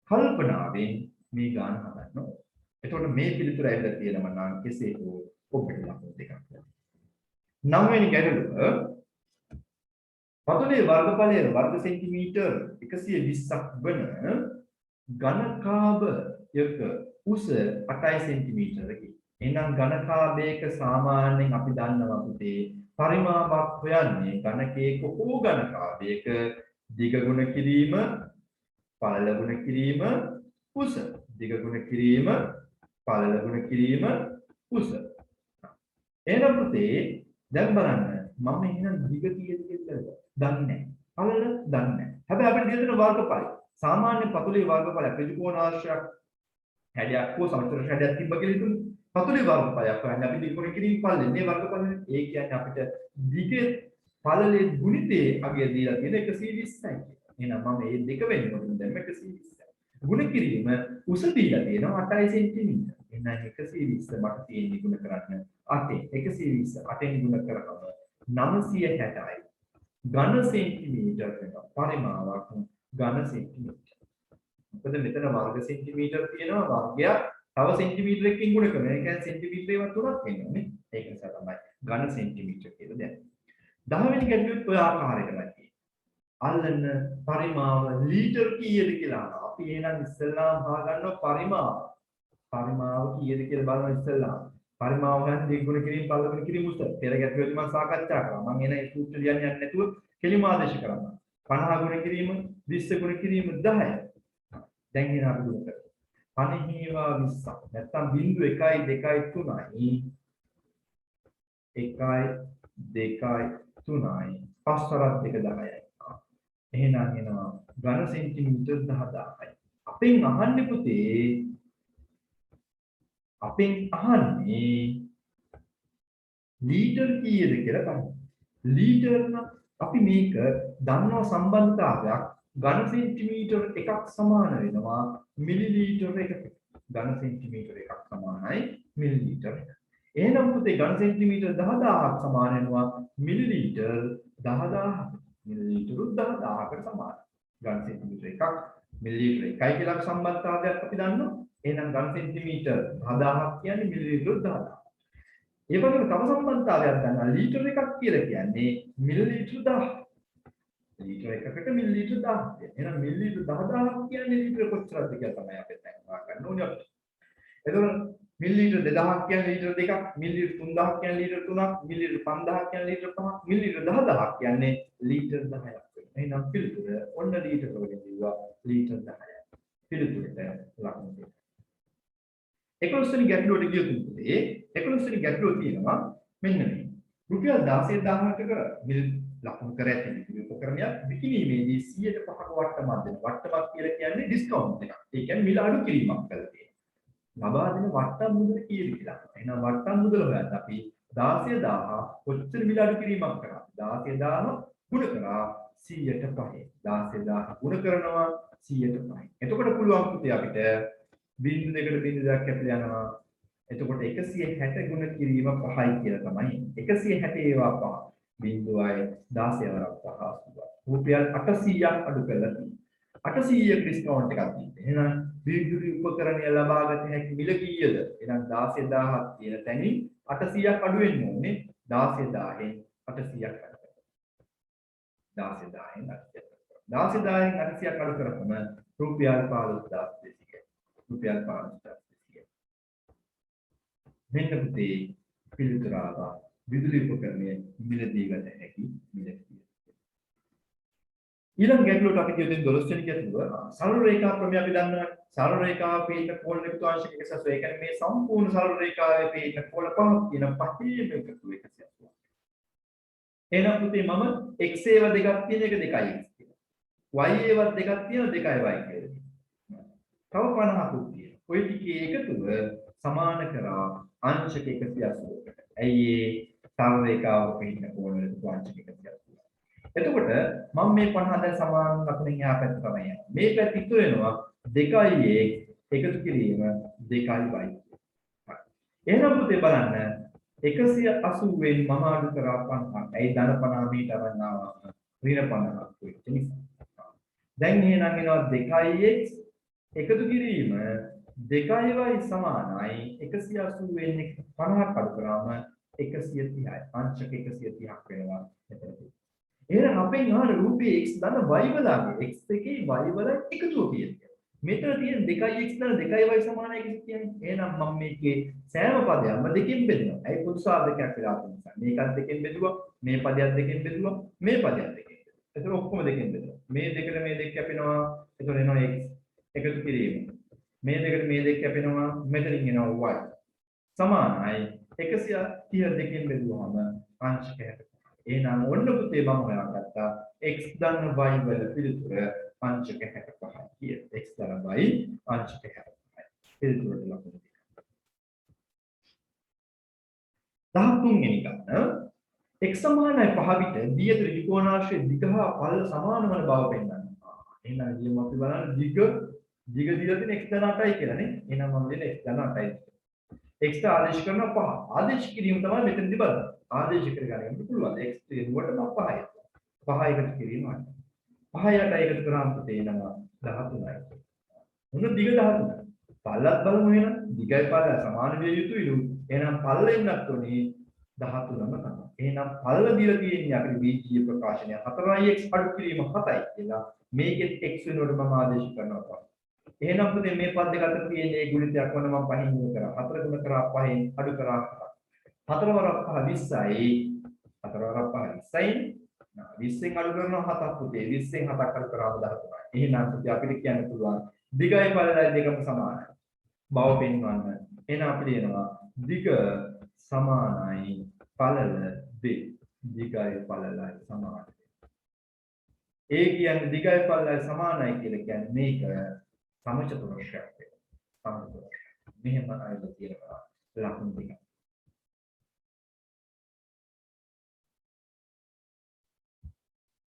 කල්පනාවෙන් මේ ගාන හදන්න ඕනේ. එතකොට මේ පිළිතුර ඇවිල්ලා තියෙනවා නම් කෙසේ හෝ ඔබට ලකුණු දෙකක් ලැබෙනවා. 9 වෙනි ගැටලුව පතුලේ වර්ගඵලය වර්ග සෙන්ටිමීටර් 120ක් වන ඝනකාභයක උස 8 සෙන්ටිමීටරකි. එහෙනම් ඝනකාභයක සාමාන්‍යයෙන් අපි දන්නවා පුතේ පරිමාපක් හොයන්නේ ඝනකයක හෝ ඝනකාභයක දිග ගුණ කිරීම පළල ගුණ කිරීම උස දිග ගුණ කිරීම පළල ගුණ කිරීම උස. එහෙනම් පුතේ දැන් බලන්න මම එහෙනම් දිග කීයද කියලා දන්නේ නැහැ. පළල දන්නේ නැහැ. හැබැයි අපිට දෙන වර්ගඵලය සාමාන්‍ය පතුලේ වර්ගඵලය ත්‍රිකෝණාශ්‍රයක් හැඩයක් හෝ සමචතුර හැඩයක් තිබ්බ කියලා හිතමු. පතුලේ වර්ගඵලයක් හොයන්න අපි දිග ගුණ කිරීම පළල මේ වර්ගඵලය ඒ කියන්නේ අපිට දිගේ පළලේ ගුණිතේ අගය දීලා තියෙන 120යි. එහෙනම් මම මේ දෙක වෙනකොට දැන් 120යි. ගුණ කිරීම උස දීලා තියෙනවා 8 සෙන්ටිමීටර. එහෙනම් 120 මට තියෙන්නේ ගුණ කරන්න 8. 120 8ෙන් ගුණ කරපම 960යි. ඝන සෙන්ටිමීටර වෙනවා. පරිමාවක් ඝන සෙන්ටිමීටර. මොකද මෙතන වර්ග සෙන්ටිමීටර තියෙනවා වර්ගයක් තව සෙන්ටිමීටරකින් ගුණ කරනවා. ඒ කියන්නේ සෙන්ටිමීටර ඒවා තුනක් වෙනවානේ. ඒක නිසා තමයි ඝන සෙන්ටිමීටර කියලා දැම්මේ. 10 වෙනි ගැටලුවත් ඔය ආකාරයටමයි. අල්ලන්න පරිමාව ලීටර් කීයද කියලා අහනවා. අපි එහෙනම් ඉස්සෙල්ලාම හොයාගන්නවා පරිමාව. පරිමාව කීයද කියලා බලමු ඉස්සෙල්ලාම. පරිමාව ගන්න දිග ගුණ කිරීම පළල ගුණ කිරීම උස. පෙර ගැටලුවේදී මම සාකච්ඡා කරා. මම එන සූත්‍ර ලියන්නේ නැතුව කෙලිම ආදේශ කරනවා. 50 ගුණ කිරීම 20 ගුණ කිරීම 10. දැන් එන අපි ගුණ කරමු. 50 20 නැත්තම් බිංදු 1 2 3යි 1 2 3යි 5 වරක් 2 10යි. එහෙනම් එනවා ඝන සෙන්ටිමීටර් 10000යි. අපෙන් අහන්නේ පුතේ අපෙන් අහන්නේ ලීටර් කීයද කියලා බලන්න. ලීටර් නම් අපි මේක දන්නවා සම්බන්ධතාවයක් ඝන සෙන්ටිමීටර් එකක් සමාන වෙනවා මිලිලීටර් එකකට. ඝන සෙන්ටිමීටර් එකක් සමානයි මිලිලීටර් එකකට. එහෙනම් පුතේ ඝන සෙන්ටිමීටර් 10000ක් සමාන වෙනවා මිලිලීටර් 10000ක්. මිලිලීටර් 10000කට සමානයි. ඝන සෙන්ටිමීටර එකක් මිලිලීටර 1යි කියලා සම්බන්ධතාවයක් අපි දන්නවා. එහෙනම් ඝන සෙන්ටිමීටර 10000ක් කියන්නේ මිලිලීටර 10000. ඒ වගේම තව සම්බන්ධතාවයක් ගන්නවා ලීටර එකක් කියලා කියන්නේ මිලිලීටර 1000. ලීටර එකකට මිලිලීටර 1000. එහෙනම් මිලිලීටර 10000ක් කියන්නේ ලීටර කොච්චරද කියලා තමයි අපි දැන් හොයාගන්න ඕනේ අපිට. එතකොට මිලිලීටර 2000ක් කියන්නේ ලීටර 2ක්, මිලිලීටර 3000ක් කියන්නේ ලීටර 3ක්, මිලිලීටර 5000ක් කියන්නේ ලීටර 5ක්, මිලිලීටර 10000ක් කියන්නේ ලීටර 10ක් වෙනවා. එහෙනම් පිළිතුර ඔන්න ලීටර වලින් දීවා ලීටර 10යි. පිළිතුරට ලකුණු දෙන්න. 11 වෙනි ගැටලුවට ගියොත් පුතේ 11 වෙනි ගැටලුව තියෙනවා මෙන්න මේ. රුපියල් 16000ක මිල ලකුණු කර ඇති උපකරණයක් විකිණීමේදී 100ට 5ක වට්ටමක් දෙන. වට්ටමක් කියලා කියන්නේ ඩිස්කවුන්ට් එකක්. ඒ කියන්නේ මිල අඩු කිරීමක් කරලා තියෙනවා. ලබා දෙන වට්ටම් මුදල කීයද කියලා. එහෙනම් වට්ටම් මුදල හොයන්න අපි 16000 කොච්චර මිල අඩු කිරීමක් කරාද? 16000 ගුණ කරා 100ට 5. 10000 ගුණ කරනවා 100ට 5. එතකොට පුළුවන් පුතේ අපිට බිංදු දෙකට බිංදු දෙකක් කැපිලා යනවා. එතකොට 160 ගුණ කිරීම 5යි කියලා තමයි. 160 ඒවා 5. බිංදුවයි 16 වරක් 5. රුපියල් 800ක් අඩු කරලා තියෙනවා. 800ක ඩිස්කවුන්ට් එකක් තියෙනවා. එහෙනම් විදුලි උපකරණය ලබාගත හැකි මිල කීයද? එහෙනම් 16000ක් තියෙන තැනින් 800ක් අඩු වෙන්න ඕනේ. 16000න් 800ක් අඩු කරනවා. 16000න් 800ක්. 16000න් 800ක් අඩු කරපම රුපියල් 15200. රුපියල් 15200. මෙන්න පුතේ පිළිතුර ආවා. විදුලි උපකරණය මිලදී ගත හැකි මිල කීයද? ඊළඟ ගැටලුවට අපි කියුවේ 12 වෙනි ගැටලුව සරල රේඛා ක්‍රමය අපි දන්නවා. සරල රේඛාව පිට කෝණ එකතු අංශක 180. ඒ කියන්නේ මේ සම්පූර්ණ සරල රේඛාවේ පිට කෝණ පහක් තියෙන පහේම එකතු 180. එහෙනම් පුතේ මම x ඒවා දෙකක් තියෙන එක 2x කියලා. y ඒවා දෙකක් තියෙන 2y කියලා. තව 50ක් තියෙනවා. ඔය ටිකේ එකතුව සමාන කරා අංශක 180කට. ඇයි ඒ සරල රේඛාව පිට කෝණ එකතු අංශක 180. එතකොට මම මේ 50 දැන් සමාන ලකුණෙන් එහා පැත්ත තමයි යන්නේ. මේ පැත්ත ඉතුරු වෙනවා 2x එකතු කිරීම 2y. හරි. එහෙනම් පුතේ බලන්න 180 වෙන් මම අඩු කරා 50. ඇයි ධන 50 මීට අරන් ආවා. ඍණ 50ක් වෙච්ච නිසා. දැන් එහෙනම් එනවා 2x එකතු කිරීම 2y සමානයි 180 වෙන් 50ක් අඩු කරාම 130යි. අංශක 130ක් වෙනවා එතනදී. එහෙනම් අපෙන් ආන රූපේ x දන්න y වලගේ x එකේ y වල එකතුව කියන්නේ. මෙතන තියෙන 2x දන්න 2y සමානයි කියන්නේ. එහෙනම් මම මේකේ සෑම පදයක්ම දෙකෙන් බෙදනවා. ඒ පොදු සාධකයක් වෙලා තියෙන නිසා. මේකත් දෙකෙන් බෙදුවා, මේ පදයක් දෙකෙන් බෙදුවා, මේ පදයක් දෙකෙන් බෙදුවා. ඒතර ඔක්කොම දෙකෙන් බෙදුවා. මේ දෙකට මේ දෙක කැපෙනවා. ඒතර එනවා x එකතු කිරීම. මේ දෙකට මේ දෙක කැපෙනවා. මෙතනින් එනවා y. සමානයි 130 දෙකෙන් බෙදුවාම අංශක 60. එහෙනම් ඔන්න පුතේ මම හොයාගත්තා x දන්න y වල පිළිතුර අංශක 65යි කියලා. x දන්න y අංශක 65යි. පිළිතුරට ලකුණු දෙක. 13 වෙනි ගන්න x සමානයි 5 විට දිය ත්‍රිකෝණාශ්‍රයේ දිග හා පළල සමාන වන බව පෙන්වනවා. එහෙනම් ගියම අපි බලන්න දිග දීලා තියෙන x දන්න 8යි කියලා නේ. එහෙනම් මම දෙන x දන්න 8යි. x ආදේශ කරන 5. ආදේශ කිරීම තමයි මෙතනදී බලන්න. ආදේශ කරගන්න පුළුවන්. x දෙනුවට මම 5යි. 5 එකතු කිරීම 8. 5 8 එකතු කරාම තේනවා 13යි. මොන දිග 13යි. පල්ලත් බලමු එහෙනම්. දිගයි පල්ල සමාන විය යුතුයිලු. එහෙනම් පල්ලෙන්නත් උනේ 13ම තමයි. එහෙනම් පල්ල දීලා තියෙන්නේ අපේ බීජීය ප්‍රකාශනය 4x අඩු කිරීම 7යි කියලා. මේකෙත් x වෙනුවට මම ආදේශ කරනවා. එහෙනම් පුතේ මේ පද දෙක අතර තියෙන ඒ ගුණිතයක් වන්න මම පහින් ගුණ කරා. 4 ගුණ කරා 5න් අඩු කරා 4 වරක් 5 20යි. 4 වරක් 5 20යි. 20න් අඩු කරනවා 7ක් පුතේ. 20න් 7ක් අඩු කරාම 13යි. එහෙනම් පුතේ අපිට කියන්න පුළුවන් දිගයි පළලයි දෙකම සමානයි. බව පෙන්වන්න. එහෙනම් අපිට එනවා දිග සමානයි පළල දෙක. දිගයි පළලයි සමානයි. ඒ කියන්නේ දිගයි පළලයි සමානයි කියලා කියන්නේ මේක සමචතුරස්‍රයක් වෙනවා. සමචතුරස්‍රය. මෙහෙම අයද තියෙනවා ලකුණු දෙකක්.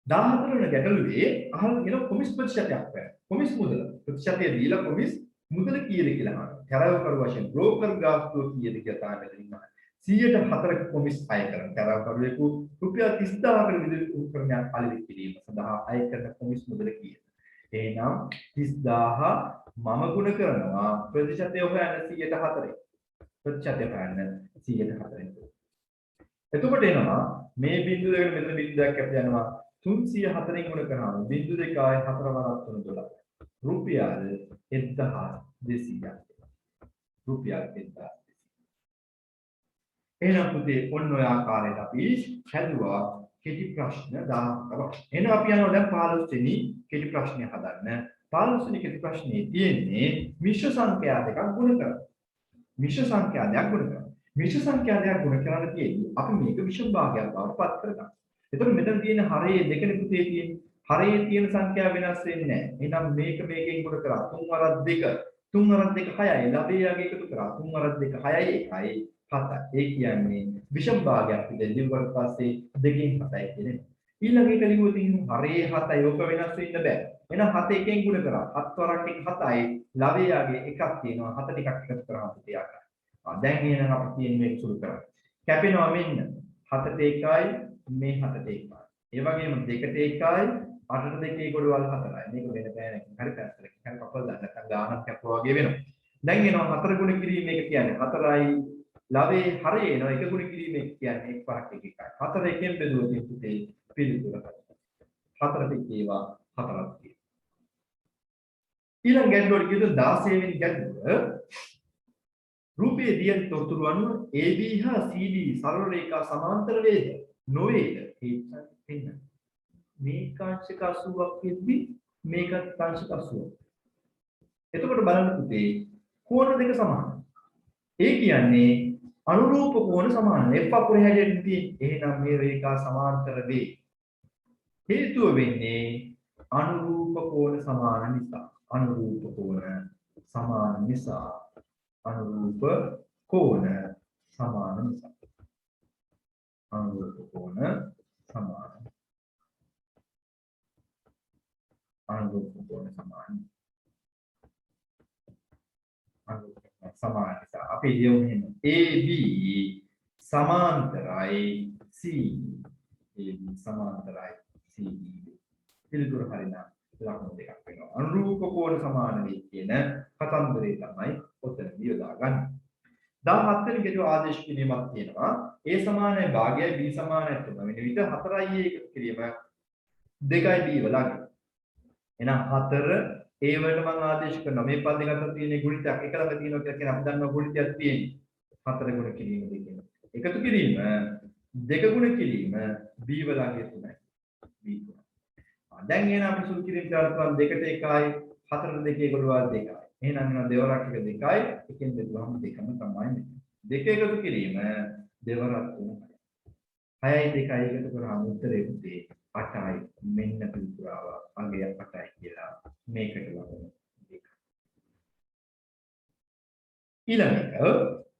14 වෙනි ගැටලුවේ අහල් කියන කොමිස් ප්‍රතිශතයක් වෙනවා. කොමිස් මුදල ප්‍රතිශතය දීලා කොමිස් මුදල කීයද කියලා අහනවා. තරවකරු වශයෙන් බ්‍රෝකර් ගාස්තුව කීයද කියලා තමයි මෙතනින් අහන්නේ. 104ක කොමිස් අය කරන තරවකරුවෙකු රුපියල් 30000කට විදුලි උපකරණයක් අලෙවි කිරීම සඳහා අය කරන කොමිස් මුදල කීයද? එහෙනම් 30000 මම ගුණ කරනවා ප්‍රතිශතය හොයන්න 104. ප්‍රතිශතය හොයන්න 104. එතකොට එනවා මේ බිංදුව දෙකට මෙතන බිංදුවක් කැප යනවා 304න් ගුණ කරාම බිංදු 2යි 4 වරක් 3 12. රුපියල් 1200ක්. රුපියල් 1200. එහෙනම් පුතේ ඔන්න ඔය ආකාරයට අපි හැදුවා කෙටි ප්‍රශ්න 10ක්. එහෙනම් අපි යනවා දැන් 15 වෙනි කෙටි ප්‍රශ්නය හදන්න. 15 වෙනි කෙටි ප්‍රශ්නේ තියෙන්නේ මිශ්‍ර සංඛ්‍යා දෙකක් ගුණ කරනවා. මිශ්‍ර සංඛ්‍යා දෙකක් ගුණ කරනවා. මිශ්‍ර සංඛ්‍යා දෙකක් ගුණ කරන්න තියෙන්නේ අපි මේක විෂම භාගයක් බවට පත් කරගන්න. එතකොට මෙතන තියෙන හරයේ දෙකනේ පුතේ තියෙන්නේ. හරයේ තියෙන සංඛ්‍යා වෙනස් වෙන්නේ නැහැ. එහෙනම් මේක මේකෙන් ගුණ කරා 3 වරක් 2 3 වරක් 2 6යි. ලබේයගේ එකතු කරා 3 වරක් 2 6යි 1යි 7යි. ඒ කියන්නේ විෂම භාගයක් විදිහට දිවකට පස්සේ 2කින් 7යි කියන්නේ. ඊළඟ එක ලියුව තියෙනවා හරේ 7යි ඔක වෙනස් වෙන්න බෑ. එහෙනම් 7 එකෙන් ගුණ කරා. 7 වරක් 1 7යි. ලවයාගේ එකක් තියෙනවා. 7 ටිකක් එකතු කරාම 30ක්. දැන් එහෙනම් අපි කියන්නේ මේක සුළු කරා. කැපෙනවා මෙන්න 7ට 1යි මේ 7ට 1යි. ඒ වගේම 2ට 1යි 8ට 2 ගොඩවල් 4යි. මේක වෙන බෑ නේ. හරි පැත්තට. හරි කපල් දාන්න නැත්නම් ගානක් කැපුවා වගේ වෙනවා. දැන් එනවා 4 ගුණ කිරීම මේක කියන්නේ 4යි ලවේ හරේ එනවා 1 ගුණ කිරීම කියන්නේ 1 පහක් 1 එකයි. 4 එකෙන් බෙදුවොත් පුතේ පිළිතුර 4ට ඒවා 4ක් තියෙනවා. ඊළඟ ගැටලුවට කියද 16 වෙනි ගැටලුව රූපයේ දියන් තොරතුරු අනුව AB හා CD සරල රේඛා සමාන්තර වේද නොවේද එන්න මේක අංශක 80ක් වෙද්දි මේකත් අංශක 80ක්. එතකොට බලන්න පුතේ කෝණ දෙක සමානයි. ඒ කියන්නේ අනුරූප කෝණ සමානයි. F අකුරේ හැටියට තියෙන්නේ. එහෙනම් මේ රේඛා සමාන්තර වේ. හේතුව වෙන්නේ අනුරූප කෝණ සමාන නිසා. අනුරූප කෝණ සමාන නිසා. අනුරූප කෝණ සමාන නිසා. අනුරූප කෝණ සමාන. අනුරූප කෝණ සමාන. අනුරූප සමාන නිසා අපි ලියමු එහෙම AB සමාන්තරයි CD. AB සමාන්තරයි CD. පිළිතුර හරිනම් ලකුණු දෙකක් වෙනවා. අනුරූප කෝණ සමාන වේ කියන කතන්දරේ තමයි ඔතනදී යොදාගන්නේ. 17 වෙනි ගැටුව ආදේශ කිරීමක් තියෙනවා. A සමානයි භාගයයි B සමානයි 3 වෙන විට 4යි එකතු කිරීම 2යි B වලගේ. එහෙනම් 4 A වලට මම ආදේශ කරනවා. මේ පද දෙක අතර තියෙන ගුණිතයක් එක ළඟ තියෙනවා කියලා කියන අපි දන්නවා ගුණිතයක් තියෙන්නේ. 4 ගුණ කිරීම දෙකෙන්. එකතු කිරීම 2 ගුණ කිරීම B වලගේ 3යි. B 3. දැන් එහෙනම් අපි සුළු කිරීම කරලා 2ට 1යි 4ට 2 ගොඩවල් 2යි. එහෙනම් එනවා දෙවරක් එක 2යි එකෙන් බෙදුවම දෙකම තමයි. දෙක එකතු කිරීම දෙවරක් 3යි. 6යි 2යි එකතු කරාම උත්තරේ පුතේ 8යි. මෙන්න පිළිතුරව අංගය 8යි කියලා මේකට ලබනවා. ඊළඟ එක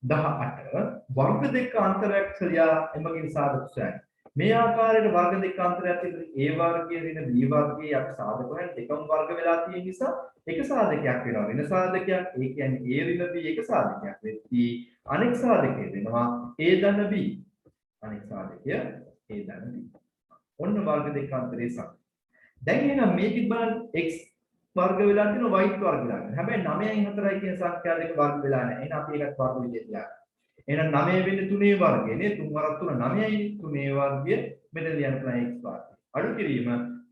18 වර්ග දෙක අන්තරයක් සලියා එමගින් සාධක සොයන්න. මේ ආකාරයට වර්ග දෙක අන්තරයක් තියෙන A වර්ගයේ වෙන B වර්ගයේ අපි සාධක හොයන දෙකම වර්ග වෙලා තියෙන නිසා එක සාධකයක් වෙනවා. වෙන සාධකයක් ඒ කියන්නේ A ඍණ B එක සාධකයක් වෙද්දී අනෙක් සාධකය වෙනවා A ධන B. අනෙක් සාධකය A ධන B. ඔන්න වර්ග දෙක අන්තරේ සම. දැන් එහෙනම් මේකත් බලන්න x වර්ග වෙලා තියෙනවා y වර්ග වෙලා තියෙනවා. හැබැයි 9යි 4යි කියන සංඛ්‍යා දෙක වර්ග වෙලා නැහැ. එහෙනම් අපි ඒකත් වර්ග විදිහට ලියනවා. එහෙනම් 9 වෙන්නේ 3 වර්ගය නේ 3 වරක් 3 9යි 3 වර්ගය මෙතන ලියන්න පුළුවන් x වර්ගය. අඩු කිරීම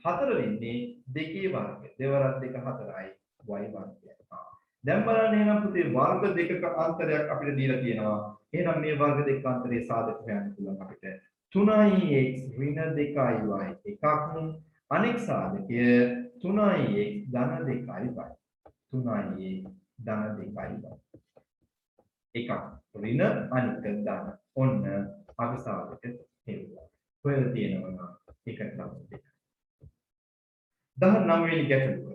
4 වෙන්නේ 2 වර්ගය. දෙවරක් 2 4යි y වර්ගය. දැන් බලන්න එහෙනම් පුතේ වර්ග දෙකක අන්තරයක් අපිට දීලා තියෙනවා. එහෙනම් මේ වර්ග දෙක අන්තරේ සාධක හොයන්න පුළුවන් අපිට. 3x ඍණ 2y එකක් අනෙක් සාධකය 3x ධන 2y 3x ධන 2y එකක් ඍණ අනික ධන ඔන්න අපි සාධක හේතුවා හොයලා තියෙනවා එකට නම් දෙක 19 වෙනි ගැටලුව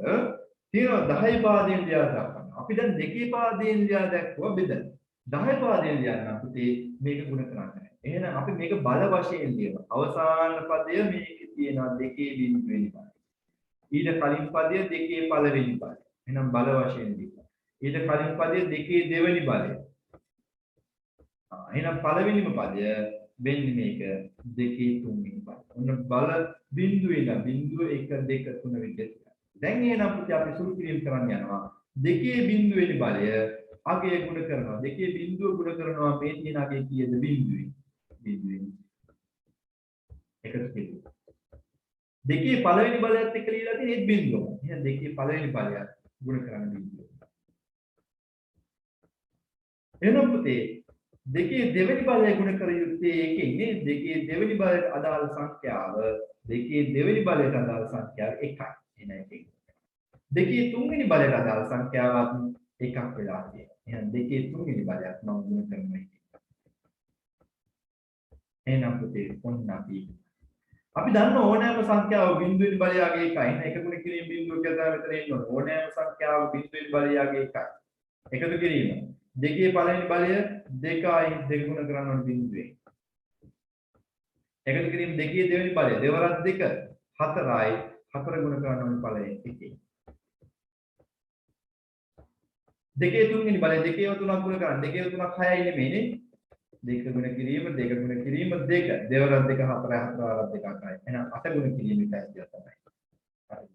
තියෙනවා 10 පාදයෙන් ලියා දක්වන්න අපි දැන් දෙකේ පාදයෙන් ලියා දැක්වුවා බෙදලා 10 පාදයෙන් ලියන්න අපිට මේක ගුණ කරන්න නැහැ එහෙනම් අපි මේක බල වශයෙන් ලියනවා අවසාන පදය මේකේ තියෙනවා දෙකේ බිඳුවෙනි පදය ඊට කලින් පදය දෙකේ පළවෙනි පදය එහෙනම් බල වශයෙන් ලියනවා ඊට කලින් පදය දෙකේ දෙවෙනි පදය එහෙනම් පළවෙනිම පදය වෙන්නේ මේක දෙකේ තුන්වෙනි පදය ඔන්න බල බිඳුවේ ඉඳන් බිඳුව 1 2 3 විදිහට දැන් එහෙනම් පුතේ අපි සුළු කිරීම කරන්න යනවා දෙකේ බිඳුවෙනි බලය අගය ගුණ කරනවා දෙකේ බිඳුව ගුණ කරනවා මේ තියෙන අගය කීයද බිඳුවේ එකතු කිරීම දෙකේ පළවෙනි බලයත් එක්ක ලියලා තියෙන ඒත් බිඳුව එහෙනම් දෙකේ පළවෙනි බලයත් ගුණ කරන්න බිඳුව එහෙනම් පුතේ දෙකේ දෙවෙනි බලය ගුණ කර යුත්තේ ඒකෙන් නේ දෙකේ දෙවෙනි බලයට අදාළ සංඛ්‍යාව දෙකේ දෙවෙනි බලයට අදාළ සංඛ්‍යාව 1යි එන එකයි දෙකේ තුන්වෙනි බලයට අදාළ සංඛ්‍යාවත් එකක් වෙලා තියෙනවා එහෙනම් දෙකේ තුන්වෙනි බලයත් මම ගුණ කරනවා එහෙනම් පුතේ ඔන්න අපි දන්න ඕනෑම සංඛ්‍යාව බිඳුවෙනි බලයගේ එකයි එහෙනම් එක ගුණ කිරීම බිඳුව කියලා මෙතන එන්න ඕන ඕනෑම සංඛ්‍යාව බිඳුවෙනි බලයගේ එකයි එකතු කිරීම දෙකේ පළවෙනි බලය 2යි 2 ගුණ කරනවා බිඳුවේ එකතු කිරීම දෙකේ දෙවෙනි පදය දෙවරක් දෙක 4යි 4 ගුණ කරන ඕනේ ඵලය 1යි. දෙකේ තුන්වෙනි බලය දෙකේව තුනක් ගුණ කරන්න දෙකේව තුනක් 6යි නෙමෙයිනේ. දෙක ගුණ කිරීම දෙක ගුණ කිරීම දෙක දෙවරක් දෙක 4යි 4 වරක් දෙක 8යි. එහෙනම් 8 ගුණ කිරීම එකයි කියලා තමයි. හරි.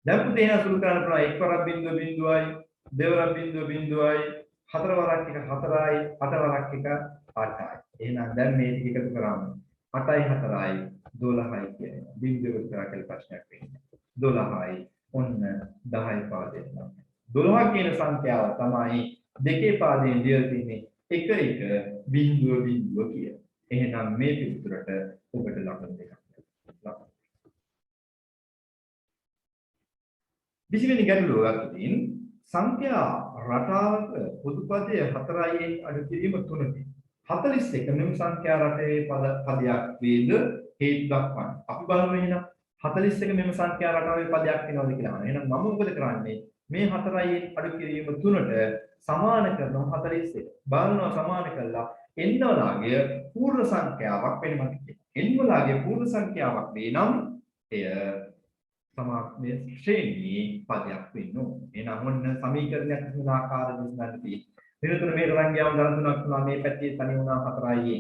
දැන් පුතේ එන සුළු කරන්න පුළුවන් එක් වරක් බිංදුව බිංදුවයි දෙවරක් බිංදුව බිංදුවයි හතර වරක් එක 4යි අට වරක් එක 8යි. එහෙනම් දැන් මේ ටික එකතු කරාම 8යි 4යි 12යි කියන්නේ බිංදුව විතර කියලා ප්‍රශ්නයක් වෙන්නේ. 12යි ඔන්න 10යි පාදේ තමයි. 12 කියන සංඛ්‍යාව තමයි දෙකේ පාදයෙන් ලියලා තියෙන්නේ 1 1 බිංදුව බිංදුව කිය. එහෙනම් මේ පිටුරට ඔබට ලකුණු දෙකක් ලකුණු. 20 වෙනි ගැටලුව ගත්තොතින් සංඛ්‍යා රටාවක පොදු පදය 4යින් අඩු කිරීම 3දී 41 මෙම සංඛ්‍යා රටේ පදයක් වේද හේතු දක්වන්න. අපි බලමු එහෙනම් 41 මෙම සංඛ්‍යා රටාවේ පදයක් වෙනවද කියලා අහනවා. එහෙනම් මම මොකද කරන්නේ? මේ 4යින් අඩු කිරීම 3ට සමාන කරනවා 41. බලනවා සමාන කළා n වලාගේ පූර්ණ සංඛ්‍යාවක් වෙනවද කියලා. n වලාගේ පූර්ණ සංඛ්‍යාවක් වේ නම් එය සමාප්තිය ශ්‍රේණී පදයක් වෙන්න ඕනේ. එහෙනම් ඔන්න සමීකරණයක් තුන ආකාරයෙන් ගන්න තියෙනවා. නිරතුරු මේ තරංගයම ධන තුනක් තුනා මේ පැත්තේ තනි වුණා 4යි.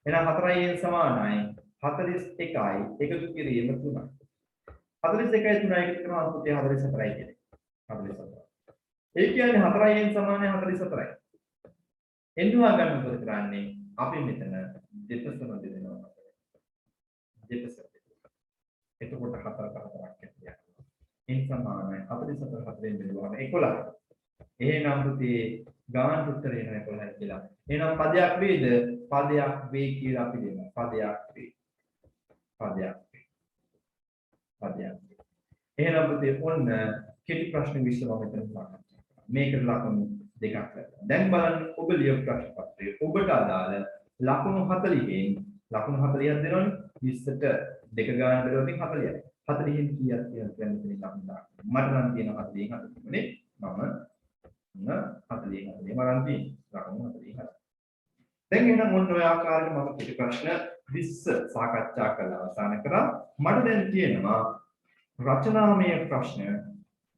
එහෙනම් 4යි සමානයි 41යි එකතු කිරීම 3යි. 41යි 3යි එකතු කරනවා පුතේ 44යි කියන්නේ. 44. ඒ කියන්නේ 4යි සමානයි 44යි. එන්නුවා ගන්න මොකද කරන්නේ? අපි මෙතන දෙපසම දෙනවා. දෙපස. එතකොට 4 4ක් කියනවා. n සමානයි 44 4ෙන් බෙදුවාම 11. එහෙනම් පුතේ ගාන උත්තරේ එනවා 11 කියලා. එහෙනම් පදයක් වේද? පදයක් වේ කියලා අපි දෙනවා. පදයක් වේ. පදයක් වේ. පදයක් වේ. එහෙනම් පුතේ ඔන්න කෙටි ප්‍රශ්න විශ්ව මම මෙතන සාකච්ඡා කරනවා. මේකට ලකුණු දෙකක් ගන්නවා. දැන් බලන්න ඔබ ලියපු ප්‍රශ්න පත්‍රයේ ඔබට අදාළ ලකුණු 40න් ලකුණු 40ක් දෙනවනේ 20ට දෙක ගන්න බැලුවොත් 40යි. 40න් කීයක් කියලා කියන්නේ මෙතන ලකුණු දාන්න. මට නම් තියෙන 40න් 40නේ මම 40න් 40 මරන් තියෙන ලකුණු 40න්. දැන් එහෙනම් ඔන්න ඔය ආකාරයට මම පිටි ප්‍රශ්න 20 සාකච්ඡා කරලා අවසන් කරා. මට දැන් තියෙනවා රචනාමය ප්‍රශ්න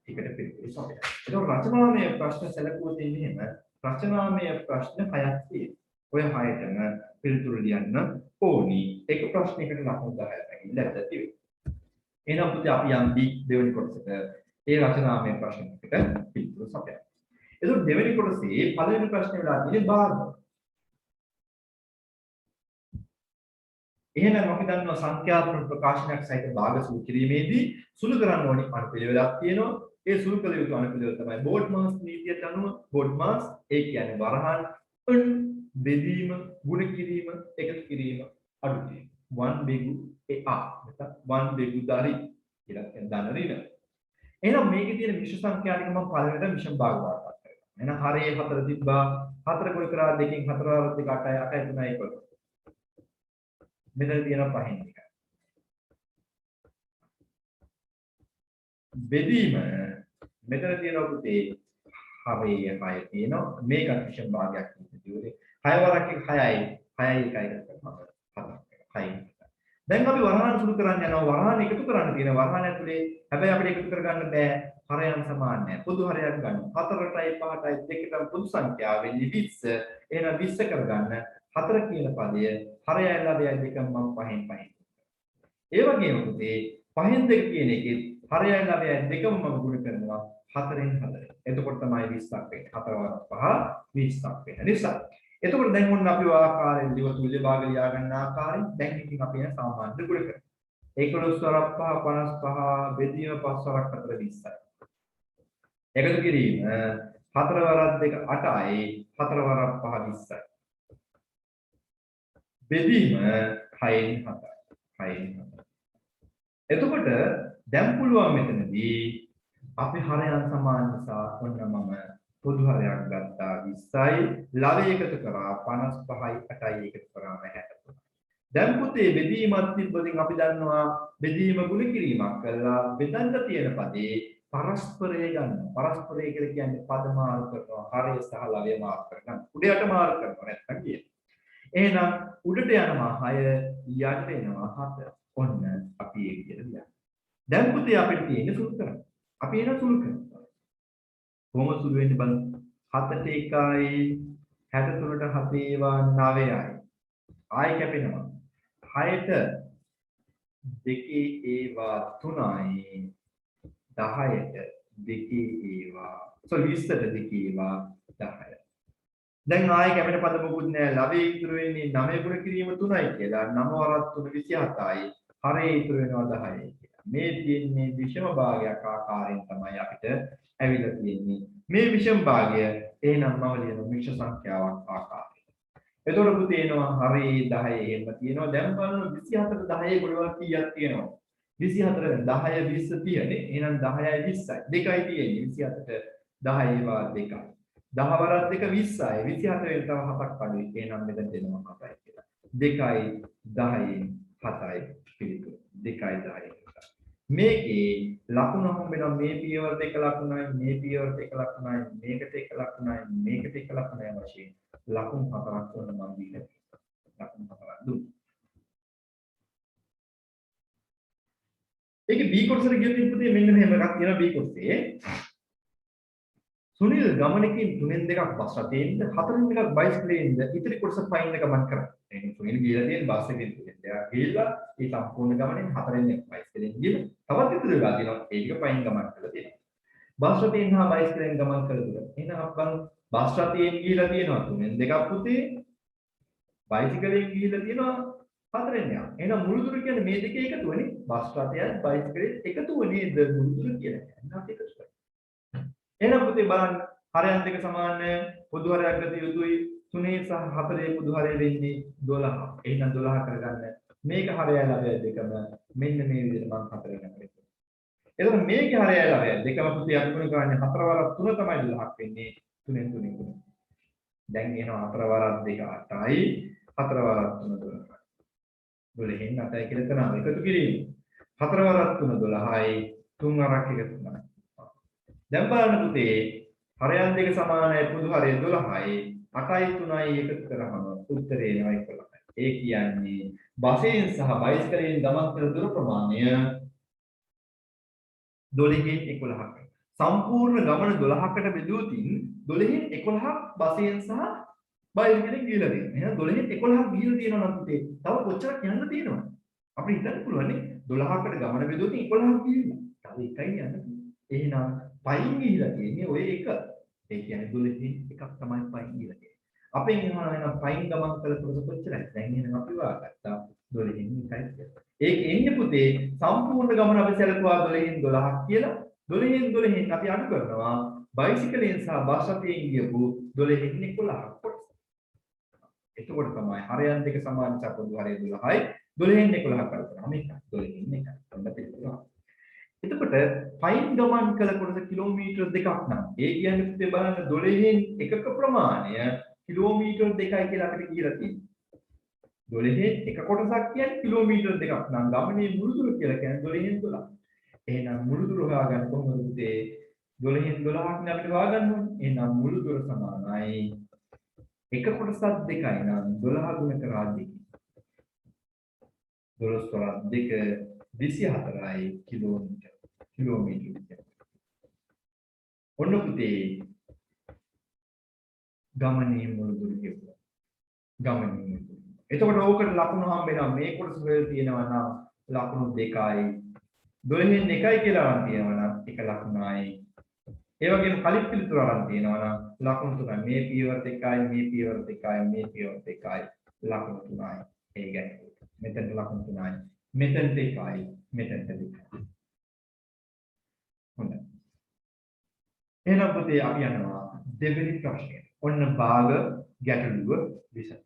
ටිකට පිළිතුරු සොයන්න. ඒක රචනාමය ප්‍රශ්න සැලකුවොත් එහෙම රචනාමය ප්‍රශ්න 6ක් තියෙනවා. ඔය 6ටම පිළිතුරු ලියන්න ඕනි. එක ප්‍රශ්නයකට ලකුණු 10ක් ලැබෙන්න ඇති. එහෙනම් පුතේ අපි යන්නේ දෙවෙනි කොටසට ඒ රචනාමය ප්‍රශ්නයකට පිළිතුරු සොයන්න. එතකොට දෙවෙනි කොටසේ පළවෙනි ප්‍රශ්නේ වෙලා තියෙන්නේ භාග. එහෙනම් අපි දන්නවා සංඛ්‍යාත්මක ප්‍රකාශනයක් සහිත භාග සුළු කිරීමේදී සුළු කරන්න ඕනි අනුපිළිවෙලක් තියෙනවා. ඒ සුළු කළ යුතු අනුපිළිවෙල තමයි බෝඩ්මාස් නීතියට අනුව බෝඩ්මාස් ඒ කියන්නේ වරහන් බෙදීම ගුණ කිරීම එකතු කිරීම අඩු කිරීම. වන් බෙගු නැත්නම් වන් බෙගු දරි කියලා කියන ධන ඍණ. එහෙනම් මේකේ තියෙන විශේෂ සංඛ්‍යා ටික මම පළවෙනිට විෂම භාග වාර්තා කරනවා. එහෙනම් හරේ 4 තිබ්බා 4 ගුණ කරා දෙකෙන් 4 වරක් දෙක 8යි 8යි 3යි 11. මෙතන තියෙන පහෙන් එක. බෙදීම මෙතන තියෙන පුතේ හරේ 6 තියෙනවා. මේක විෂම භාගයක් විදිහට 6 වරක් එක 6යි 6යි 1යි කරනවා 7යි. දැන් අපි වරහන් සුළු කරන්න යනවා. වරහන් එකතු කරන්න තියෙන වරහන් ඇතුලේ හැබැයි අපිට එකතු කරගන්න බෑ. හරයන් සමාන නැහැ. පොදු හරයක් ගන්න. 4ටයි 5ටයි දෙකටම පොදු සංඛ්‍යාව වෙන්නේ 20. එහෙනම් 20 කරගන්න 4 කියන පදය හරයයි ලබයයි දෙකම මම පහෙන් පහෙන්. ඒ වගේම පුතේ පහෙන් දෙක කියන එකේ හරයයි ලබයයි දෙකම මම ගුණ කරනවා 4ෙන් 4. එතකොට තමයි 20ක් වෙන්නේ. 4 වරක් 5 20ක් වෙන නිසා. එතකොට දැන් ඔන්න අපි ඔය ආකාරයෙන් දිව තුල්‍ය භාග ලියා ගන්න ආකාරයෙන් දැන් ඉතින් අපි යන සාමාන්‍ය ගුණ කරමු. 11 වරක් 5 55 බෙදීම 5 වරක් 4 20යි. එකතු කිරීම 4 වරක් 2 8යි 4 වරක් 5 20යි. බෙදීම 6න් 7යි 6න් 7යි. එතකොට දැන් පුළුවන් මෙතනදී අපි හරයන් සමාන නිසා ඔන්න මම පොදු හරයක් ගත්තා 20යි ලවය එකතු කරා 55යි 8යි එකතු කරාම 63. දැන් පුතේ බෙදීමත් තිබ්බදින් අපි දන්නවා බෙදීම ගුණ කිරීමක් කළා බෙදන්න තියෙන පදේ පරස්පරය ගන්නවා. පරස්පරය කියලා කියන්නේ පද මාරු කරනවා හරය සහ ලවය මාරු කරනවා. උඩයට මාරු කරනවා නැත්නම් කියන්නේ. එහෙනම් උඩට යනවා 6 යට එනවා 7. ඔන්න අපි ඒ විදිහට ලියනවා. දැන් පුතේ අපිට තියෙන්නේ සුළු කරන්න. අපි එන සුළු කරනවා. කොහොමද සුළු වෙන්නේ බලන්න. 7ට 1යි 63ට 7 ඒවා 9යි. ආයි කැපෙනවා. 6ට 2 ඒවා 3යි 10ට 2 ඒවා 20ට 2 ඒවා 10යි. දැන් ආයෙ කැමෙන පද මොකුත් නෑ. ලවයේ ඉතුරු වෙන්නේ 9 ගුණ කිරීම 3යි කියලා. 9 වරක් 3 27යි. හරේ ඉතුරු වෙනවා 10යි කියලා. මේ තියෙන්නේ විෂම භාගයක් ආකාරයෙන් තමයි අපිට ඇවිල්ලා තියෙන්නේ. මේ විෂම භාගය එහෙනම් මම ලියන මිශ්‍ර සංඛ්‍යාවක් ආකාරයෙන්. එතකොට පුතේ එනවා හරේ 10 එහෙම තියෙනවා. දැන් බලන්න 24ට 10 ගොඩවල් කීයක් තියෙනවද? 24 10 20 30නේ. එහෙනම් 10යි 20යි. දෙකයි තියෙන්නේ. 27ට 10 ඒවා දෙකයි. 10 වරක් 2 20යි 27 වෙන තව 7ක් අඩුයි. එහෙනම් මෙතන දෙනවා 7යි කියලා. 2යි 10යි 7යි පිළිතුර. 2යි 10යි. මේකේ ලකුණ හම්බෙනවා මේ පියවර දෙක ලකුණයි මේ පියවර දෙක ලකුණයි මේකට එක ලකුණයි මේකට එක ලකුණයි වශයෙන් ලකුණු 4ක් වුණ මම දීලා ලකුණු 4ක් දුන්නා. ඒකේ B කොටසට ගියොත් පුතේ මෙන්න මෙහෙම එකක් තියෙනවා B කොටසේ. සුනිල් ගමනකින් 3න් 2ක් බස් රථයෙන්ද 4න් 2ක් බයිසිකලයෙන්ද ඉතිරි කොටස පයින් ගමන් කරා. එහෙනම් සුනිල් ගිහලා තියෙන බස් එකෙන් 3න් 2ක් ගිහලා ඒ සම්පූර්ණ ගමනෙන් 4න් 2ක් බයිසිකලයෙන් ගිහලා තවත් ඉතුරු වෙලා තියෙනවා. ඒ ටික පයින් ගමන් කරලා තියෙනවා. බස් රථයෙන් හා බයිසිකලයෙන් ගමන් කළා. එහෙනම් අපන් බස් රථයෙන් ගිහලා තියෙනවා 3න් 2ක් පුතේ. බයිසිකලයෙන් ගිහලා තියෙනවා 4න් 2ක්. එහෙනම් මුළු දුර කියන්නේ මේ දෙකේ එකතුවනේ. බස් රථයත් බයිසිකලෙත් එකතුව නේද මුළු දුර කියලා. එහෙනම් අපි එකතුවයි. එහෙනම් පුතේ බලන්න හරයන් දෙක සමාන පොදු හරයක් ගත යුතුයි 3 සහ 4 පොදු හරය වෙන්නේ 12. එහෙනම් 12 කරගන්න මේක හරය ලැබෙය දෙකම මෙන්න මේ විදිහට මම 4 ගන්නවා. එතකොට මේකේ හරය ලැබෙය දෙකම පුතේ අපි මොන කරන්නේ 4 වරක් 3 තමයි 12ක් වෙන්නේ 3න් 3. දැන් එනවා 4 වරක් 2 8යි 4 වරක් 3 12යි. 12න් 8යි කියලා කරනවා එකතු කිරීම. 4 වරක් 3 12යි 3 වරක් එකතු කරනවා. දැන් බලන්න පුතේ හරයන් දෙක සමානයි පොදු හරය 12යි 8යි 3යි එකතු කරාම උත්තරේ එනවා 11යි. ඒ කියන්නේ බසයෙන් සහ බයිසිකලයෙන් ගමන් කරන දුර ප්‍රමාණය 12න් 11ක්. සම්පූර්ණ ගමන 12කට බෙදුවොතින් 12න් 11ක් බසයෙන් සහ බයිසිකලයෙන් ගිහලා තියෙනවා. එහෙනම් 12න් 11ක් ගිහලා තියෙනවා නම් පුතේ තව කොච්චරක් යන්න තියෙනවද? අපිට හිතන්න පුළුවන් නේ 12කට ගමන බෙදුවොතින් 11ක් ගිහිල්ලා. තව එකයි යන්න තියෙන්නේ. එහෙනම් පයින් ගිහිලා තියෙන්නේ ඔය එක. ඒ කියන්නේ 12න් එකක් තමයි පයින් ගිහිලා තියෙන්නේ. අපෙන් එනවා එහෙනම් පයින් ගමන් කළ කොටස කොච්චරද? දැන් එහෙනම් අපි වාගත්තා 12න් 1යි කියලා. ඒක එන්නේ පුතේ සම්පූර්ණ ගමන අපි සැලකුවා 12න් 12ක් කියලා. 12න් අපි අඩු කරනවා බයිසිකලයෙන් සහ බස් රථයෙන් ගියපු 12න් 11ක් කොටස. එතකොට තමයි හරයන් දෙක සමාන පොදු හරය 12යි 12න් 11ක් අඩු කරනවා මේක 12න් 1යි. ඔන්න පිළිතුර. එතකොට පයින් ගමන් කළ කොටස කිලෝමීටර් 2ක් නම් ඒ කියන්නේ පුතේ බලන්න 12න් එකක ප්‍රමාණය කිලෝමීටර් 2යි කියලා අපිට කියලා තියෙනවා. 12න් එක කොටසක් කියන්නේ කිලෝමීටර් 2ක් නම් ගමනේ මුළු දුර කියලා කියන්නේ 12න් 12. එහෙනම් මුළු දුර හොයාගන්න කොහොමද පුතේ 12න් 12ක් නේ අපිට හොයාගන්න ඕනේ. එහෙනම් මුළු දුර සමානයි එක කොටසක් 2යි නම් 12 ගුණ කරා 2. 12 කරා 2 24යි කිලෝමීටර. ඔන්න පුතේ ගමනේ මුළු දුර කියපුවා. ගමනේ. එතකොට ඕකට ලකුණු හම්බෙනවා මේ කොටස වල තියෙනවා නම් ලකුණු 2යි. 12න් 1යි කියලා අරන් තියෙනවා නම් එක ලකුණයි. ඒ වගේම කලිත් පිළිතුර අරන් තියෙනවා නම් ලකුණු 3යි. මේ පියවර 2යි, මේ පියවර 2යි, මේ පියවර 2යි ලකුණු 3යි. ඒ ගැටලුව. මෙතන ලකුණු 3යි. මෙතන 2යි. මෙතන 2යි. හොඳයි. එහෙනම් පුතේ අපි යනවා දෙවෙනි ප්‍රශ්නයට. ඔන්න භාග ගැටලුව විසඳ.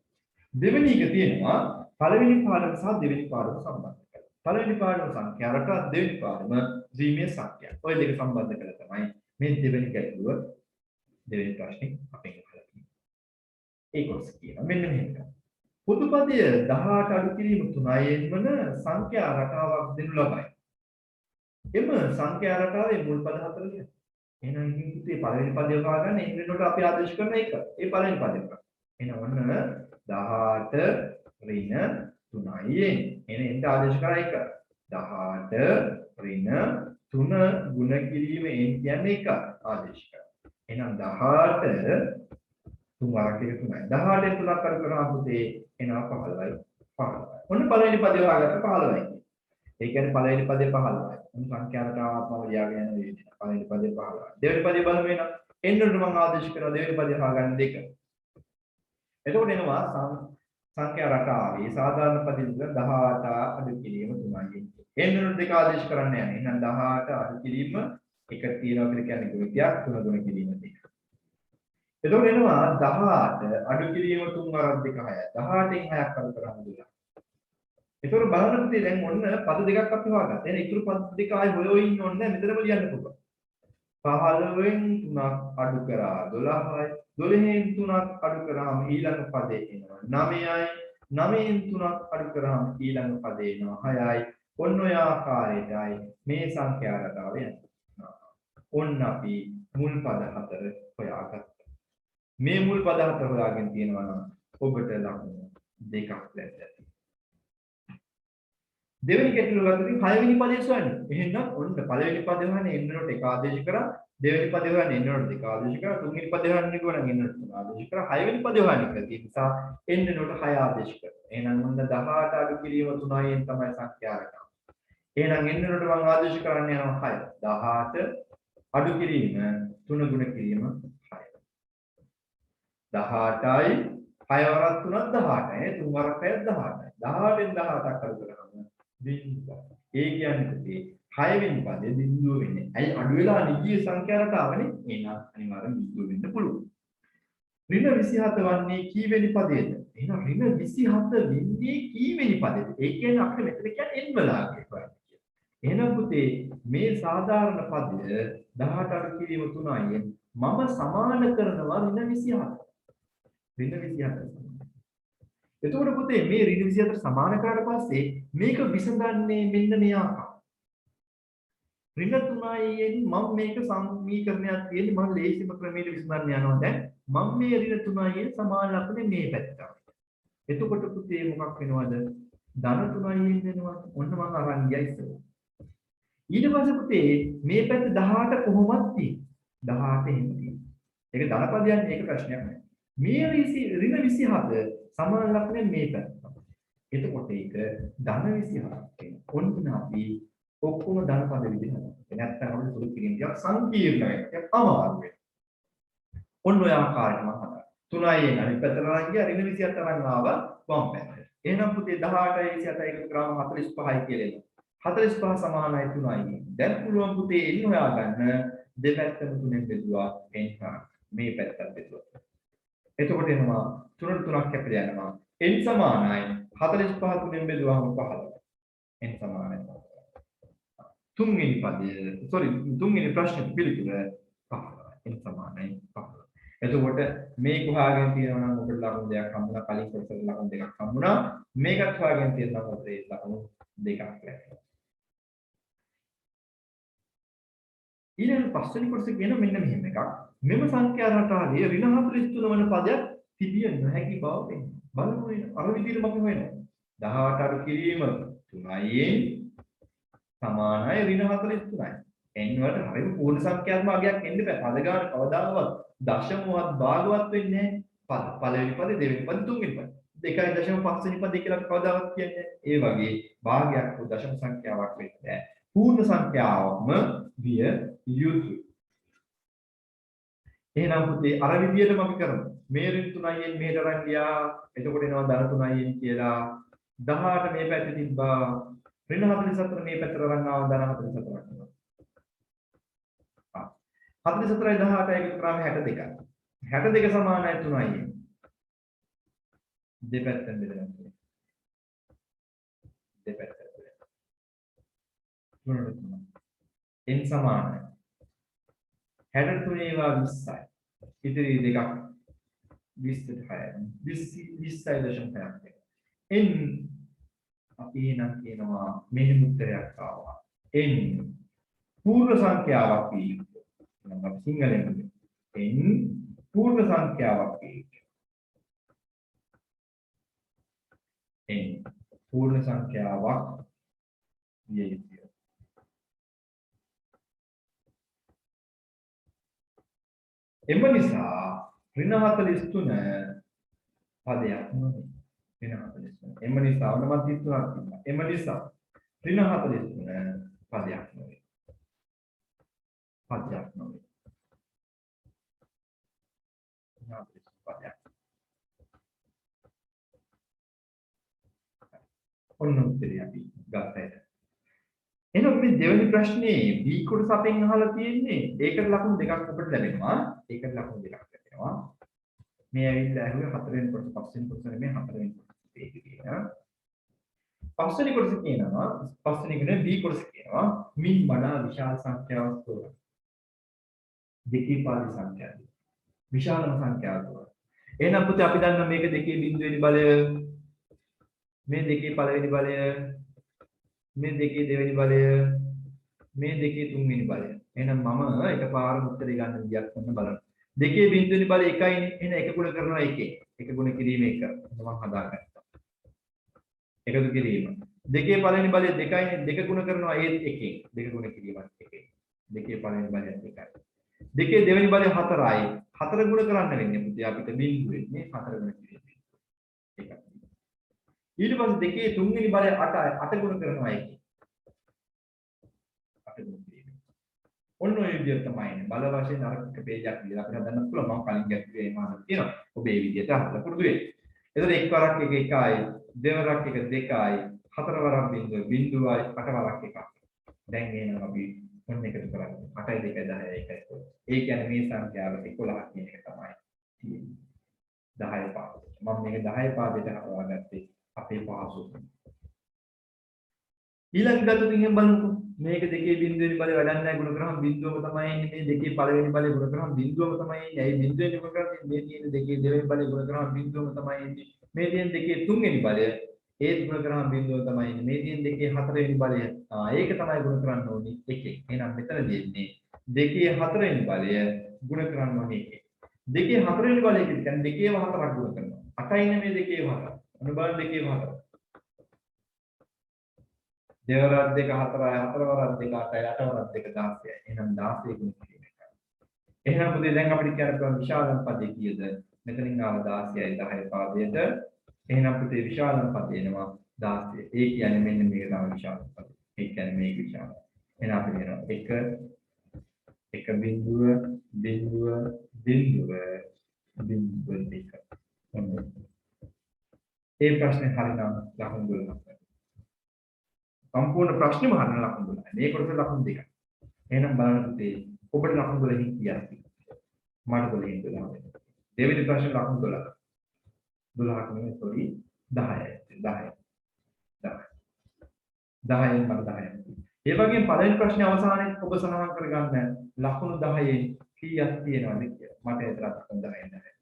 දෙවෙනි එක තියෙනවා පළවෙනි පාඩම සහ දෙවෙනි පාඩම සම්බන්ධ කරලා. පළවෙනි පාඩම සංඛ්‍යා රට දෙවෙනි පාඩම ද්විමීය සංඛ්‍යා. ඔය දෙක සම්බන්ධ කරලා තමයි මේ දෙවෙනි ගැටලුව දෙවෙනි ප්‍රශ්නේ අපෙන් අහලා තියෙන්නේ. ඒ කොටස කියනවා මෙන්න මේක. පොදුපදය 18 අඩු කිරීම 3යෙන් වන සංඛ්‍යා රටාවක් දෙනු ලබයි. එම සංඛ්‍යා රටාවේ මුල් පද 4 ලියන්න. එහෙනම් ඉතින් පුතේ පළවෙනි පදේ හොයාගන්න ඉංග්‍රීසි වලට අපි ආදේශ කරන එක. ඒ පළවෙනි පදේ කරා. එහෙනම් ඔන්න 18 ඍණ 3යි එන ආදේශ කරා 1 18 ඍණ 3 ගුණ කිරීම කියන්නේ 1 ආදේශ කරා එහෙනම් 18 3 වරක් එක 3යි 18 3ක් කර කරා පුතේ එනවා 15යි 15යි ඔන්න පළවෙනි පදේ හොයාගත්ත 15යි ඒ කියන්නේ පළවෙනි පදේ 15යි මොන සංඛ්‍යාවට ආත්මව ලියාගෙන යන විදිහ පළවෙනි පදේ 15යි දෙවෙනි පදේ බලමු එහෙනම් එන්නට මම ආදේශ කරනවා දෙවෙනි පදේ හොයාගන්න 2 එතකොට එනවා සංඛ්‍යා රටාවේ සාධාරණ පදින්ද 18 අඩු කිරීම 3යි. එන්නු දෙක ආදේශ කරන්න යන්නේ. එහෙනම් 18 අඩු කිරීම එක තියෙනවා කියලා කියන්නේ ගුණිතයක් 3 ගුණ කිරීම දෙක. එතකොට එනවා 18 අඩු කිරීම 3 වරක් 2 6යි. 18න් 6ක් අඩු කරාම 2. එතකොට බලන්න පුතේ දැන් ඔන්න පද දෙකක් අපි හොයාගත්තා. එහෙනම් ඉතුරු පද දෙක ආයි හොයෝ ඉන්න ඕනේ නැහැ. මෙතනම ලියන්න පුළුවන්. 15න් 3ක් අඩු කරා 12යි. 12න් 3ක් අඩු කරාම ඊළඟ පදේ එනවා 9යි 9න් 3ක් අඩු කරාම ඊළඟ පදේ එනවා 6යි ඔන්න ඔය ආකාරයටයි මේ සංඛ්‍යා රටාව යන්නේ ඔන්න අපි මුල් පද 4 හොයාගත්තා මේ මුල් පද 4 හොයාගෙන තියෙනවා නම් ඔබට ලකුණු දෙකක් ලැබෙනවා දෙවෙනි ගැටලුව ගත්තොත් හයවෙනි පදේ සොයන්නේ එහෙනම් ඔන්න පළවෙනි පදේ හොයන්නේ එන්නට එක ආදේශ කරා දෙවෙනි පදේ හොයන්නේ එන්නට දෙක ආදේශ කරා තුන්වෙනි පදේ හොයන්නේ කොහොමද එන්නට තුන ආදේශ කරා හයවෙනි පදේ හොයන්නේ කියලා තියෙන නිසා එන්නට 6 ආදේශ කරනවා එහෙනම් ඔන්න 18 අඩු කිරීම 3යින් තමයි සංඛ්‍යා රටාව එහෙනම් එන්නට මම ආදේශ කරන්න යනවා 6 18 අඩු කිරීම 3 ගුණ කිරීම 6 18යි 6 වරක් 3ක් 18යි 3 වරක් 18යි 18න් 18ක් අඩු කරාම බිංදුව. ඒ කියන්නේ 6 වෙනි පදේ බිංදුව වෙන්නේ. ඇයි අඩු වෙලා නිජීව සංඛ්‍යා රටාවනේ. එහෙනම් අනිවාර්යෙන් බිංදුව වෙන්න පුළුවන්. ඍණ 27 වන්නේ කීවෙනි පදේද? එහෙනම් ඍණ 27 වෙන්නේ කීවෙනි පදේද? ඒ කියන්නේ අපිට මෙතන කියන්නේ n වලාගේ ප්‍රශ්න කියලා. එහෙනම් පුතේ මේ සාධාරණ පදය 18 අඩු කිරීම 3යි මම සමාන කරනවා ඍණ 27. ඍණ 27. එතකොට පුතේ මේ ඍණ 24 සමාන කරාට පස්සේ මේක විසඳන්නේ මෙන්න මේ ආකාරය. ඍණ 3යින් මම මේක සමීකරණයක් තියෙන්නේ මම ලේසිම ක්‍රමයට විසඳන්න යනවා දැන් මම මේ ඍණ 3යින් සමාන ලකුණේ මේ පැත්තට. එතකොට පුතේ මොකක් වෙනවද? ධන 3යින් වෙනවා. ඔන්න මම අරන් ගියා ඉස්සෙල්ලා. ඊට පස්සේ පුතේ මේ පැත්ත 18 කොහොමද තියෙන්නේ? 18 එහෙම තියෙන්නේ. ඒක ධනපදයන් ඒක ප්‍රශ්නයක් නෑ. මේ ඍණ 27 සමාන ලකුණේ මේ පැත්ත. එතකොට ඒක ධන 27ක් වෙනවා. ඔන්න අපි ඔක්කොම ධන පද විදිහට හදනවා. නැත්නම් අපිට සුළු කිරීම ටිකක් සංකීර්ණ වෙනවා. අමාරු වෙනවා. ඔන්න ඔය ආකාරයට මම හදා. 3යි අනිත් පැත්තට අරන් ගියා ඍණ 27 අරන් ආවා වම් පැත්තට. එහෙනම් පුතේ 18යි 27යි එකතු කරාම 45යි කියලා එනවා. 45 සමානයි 3යි. දැන් පුළුවන් පුතේ n හොයාගන්න දෙපැත්තම 3ෙන් බෙදුවා n මේ පැත්තට බෙදුවා. එතකොට එනවා 3ට 3ක් කැපිලා යනවා. n සමානයි 45 3ෙන් බෙදුවාම 15. n සමානයි. තුන්වෙනි ප්‍රශ්නේ පිළිතුර 15. n සමානයි 15. එතකොට මේක හොයාගෙන තියෙනවා නම් ඔබට ලකුණු දෙකක් හම්බුණා. කලින් කොටසට ලකුණු දෙකක් හම්බුණා. මේකත් හොයාගෙන තියෙනවා නම් ඔබට ලකුණු දෙකක් ලැබෙනවා. ඊළඟ පස්වෙනි කොටස කියන මෙන්න මෙහෙම එකක්. මෙම සංඛ්‍යා රටාවේ ඍණ 43 වන පදයක් තිබිය නොහැකි බව පෙන්වනවා. බලමු අර විදිහට අපි හොයනවා. 18 අඩු කිරීම 3යින් සමානයි ඍණ 43යි. n වලට හරියට පූර්ණ සංඛ්‍යාත්මක අගයක් එන්න බෑ. පද ගන්න කවදාවත් දශමවත් භාගවත් වෙන්නේ නැහැ. පළවෙනි පදේ දෙවෙනි පදේ තුන්වෙනි පදේ 2.5 වෙනි පදේ කියලා කවදාවත් කියන්නේ. ඒ වගේ භාගයක් හෝ දශම සංඛ්‍යාවක් වෙන්නේ නැහැ. පූර්ණ සංඛ්‍යාවක්ම විය යුතුයි. එහෙනම් පුතේ අර විදියටම අපි කරමු. මේ ඍණ 3යින් මෙහෙට අරන් ගියා. එතකොට එනවා ධන 3යින් කියලා 18 මේ පැත්තේ තිබ්බා. ඍණ 44 මේ පැත්තට අරන් ආවා ධන 44ක්. 44යි 18යි එකතු කරාම 62යි. 62 සමානයි 3යි. දෙපැත්තෙන් බෙදලා තියෙනවා. දෙපැත්තෙන් බෙදලා. 3 n සමානයි 63 ඒවා 20යි. ඉතිරි දෙකක් 20.6ක්. n අපි නම් කියනවා මෙහෙම උත්තරයක් ආවා. n පූර්ණ සංඛ්‍යාවක් වී යුතුයි. නම් අපි සිංහලෙන් n පූර්ණ සංඛ්‍යාවක් වී යුතුයි. n පූර්ණ සංඛ්‍යාවක් විය යුතුය. එම නිසා ඍණ 43 පදයක් නෙවෙයි. ඍණ 43. එම නිසා ඔන්නමත් 33ක් තිබුණා. එම නිසා ඍණ 43 පදයක් නෙවෙයි. පදයක් නෙවෙයි. පදයක්. ඔන්න උත්තරය අපි ගත්තා. එහෙනම් මේ දෙවෙනි ප්‍රශ්නේ B කොටස අපෙන් අහලා තියෙන්නේ ඒකට ලකුණු දෙකක් අපිට ලැබෙනවා. ඒකට ලකුණු දෙකක් ලැබෙනවා. මේ ඇවිල්ලා ඇහුවේ හතරවෙනි කොටස පස්වෙනි කොටස නෙමෙයි හතරවෙනි කොටස තියෙන්නේ. පස්වෙනි කොටස කියනවා පස්වෙනි කෙනේ B කොටස කියනවා මින් වඩා විශාල සංඛ්‍යාවක් තෝරන්න. දෙකේ පාලි සංඛ්‍යාව. විශාලම සංඛ්‍යාවක් තෝරන්න. එහෙනම් පුතේ අපි දන්නවා මේක දෙකේ බිඳුවෙනි බලය මේ දෙකේ පළවෙනි බලය මේ දෙකේ දෙවෙනි බලය මේ දෙකේ තුන්වෙනි බලය. එහෙනම් මම එකපාරම උත්තරේ ගන්න විදියක් ගන්න බලන්න. දෙකේ බිඳුවෙනි බලය 1යි. එහෙනම් 1 ගුණ කරනවා 1. 1 ගුණ කිරීම 1. මම හදාගත්තා. එකතු කිරීම. දෙකේ පළවෙනි බලය 2යි. 2 ගුණ කරනවා ඒත් 1. 2 ගුණ කිරීමත් 1. දෙකේ පළවෙනි බලය 2යි. දෙකේ දෙවෙනි බලය 4යි. 4 ගුණ කරන්න වෙන්නේ පුතේ අපිට බිඳුවේ මේ 4 ගුණ කිරීම. ඒකයි. ඊට පස්සේ දෙකේ තුන්වෙනි බලය 8යි. 8 ගුණ කරනවා 1. 8 ගුණ කිරීම. ඔන්න ඔය විදිහට තමයි බල වශයෙන් අර එක පේජයක් විදිහට අපිට හදන්න පුළුවන්. මම කලින් ගැටුවේ මේ මාතෘකාව තියෙනවා. ඔබ මේ විදිහට අහලා පුරුදු වෙන්න. එතකොට එක් වරක් එක 1යි, දෙවරක් එක 2යි, හතර වරක් බිඳුව බිඳුවයි, අට වරක් එකක්. දැන් එනවා අපි ඔන්න එකතු කරන්නේ. 8යි 2යි 10යි 1යි. ඒ කියන්නේ මේ සංඛ්‍යාව 11 කියන එක තමයි තියෙන්නේ. 10 පාද. මම මේක 10 පාදයට හරවාගත්තේ අපේ පහසුකම. ඊළඟ ගතුකින් බලමු. මේක දෙකේ බිඳුවෙනි බලය වැඩක් නැහැ ගුණ කරාම බිඳුවම තමයි එන්නේ. මේ දෙකේ පළවෙනි බලය ගුණ කරාම බිඳුවම තමයි එන්නේ. ඇයි බිඳුවෙනි ගුණ කරන්නේ? මේ තියෙන දෙකේ දෙවෙනි බලය ගුණ කරාම බිඳුවම තමයි එන්නේ. මේ තියෙන දෙකේ තුන්වෙනි බලය ඒත් ගුණ කරාම බිඳුවම තමයි එන්නේ. මේ තියෙන දෙකේ හතරවෙනි බලය ඒක තමයි ගුණ කරන්න ඕනේ 1. එහෙනම් මෙතනදී එන්නේ දෙකේ හතරවෙනි බලය ගුණ කරන්න ඕනේ 1. දෙකේ හතරවෙනි බලය කියන්නේ දෙකේම හතරක් ගුණ කරනවා. 8යි නෙමෙයි දෙකේම හතර. අනු බලන්න දෙකේම හතර. දෙවරක් දෙක 4යි, හතර වරක් දෙක 8යි, අට වරක් දෙක 16යි. එහෙනම් 16 ගුණ කිරීම එකයි. එහෙනම් පුතේ දැන් අපිට කියන්න පුළුවන් විශාලම පදේ කීයද? මෙතනින් ආව 16යි 10 පාදයට. එහෙනම් පුතේ විශාලම පදේ එනවා 16. ඒ කියන්නේ මෙන්න මේක තමයි විශාලම පදේ. ඒ කියන්නේ මේක විශාලයි. එහෙනම් අපි කියනවා 1 බිඳුව බිඳුව බිඳුව බිඳුව දෙක. ඒ ප්‍රශ්නේ හරිනම් ලකුණු 12ක්. සම්පූර්ණ ප්‍රශ්නේම හරින ලකුණු 12යි. මේ කොටස ලකුණු 2යි. එහෙනම් බලන්න පුතේ ඔබට ලකුණු 12කින් කියන්න. මට 12කින් 12. දෙවෙනි ප්‍රශ්නේ ලකුණු 12. 12ක් නෙමෙයි සෝරි 10යි. 10යි. 10යි මට 10යි. ඒ වගේම පළවෙනි ප්‍රශ්නේ අවසානයේ ඔබ සඳහන් කරගන්න ලකුණු 10න් කීයක් තියෙනවද කියලා. මට ඒතරක් ලකුණු 10න් නැහැ.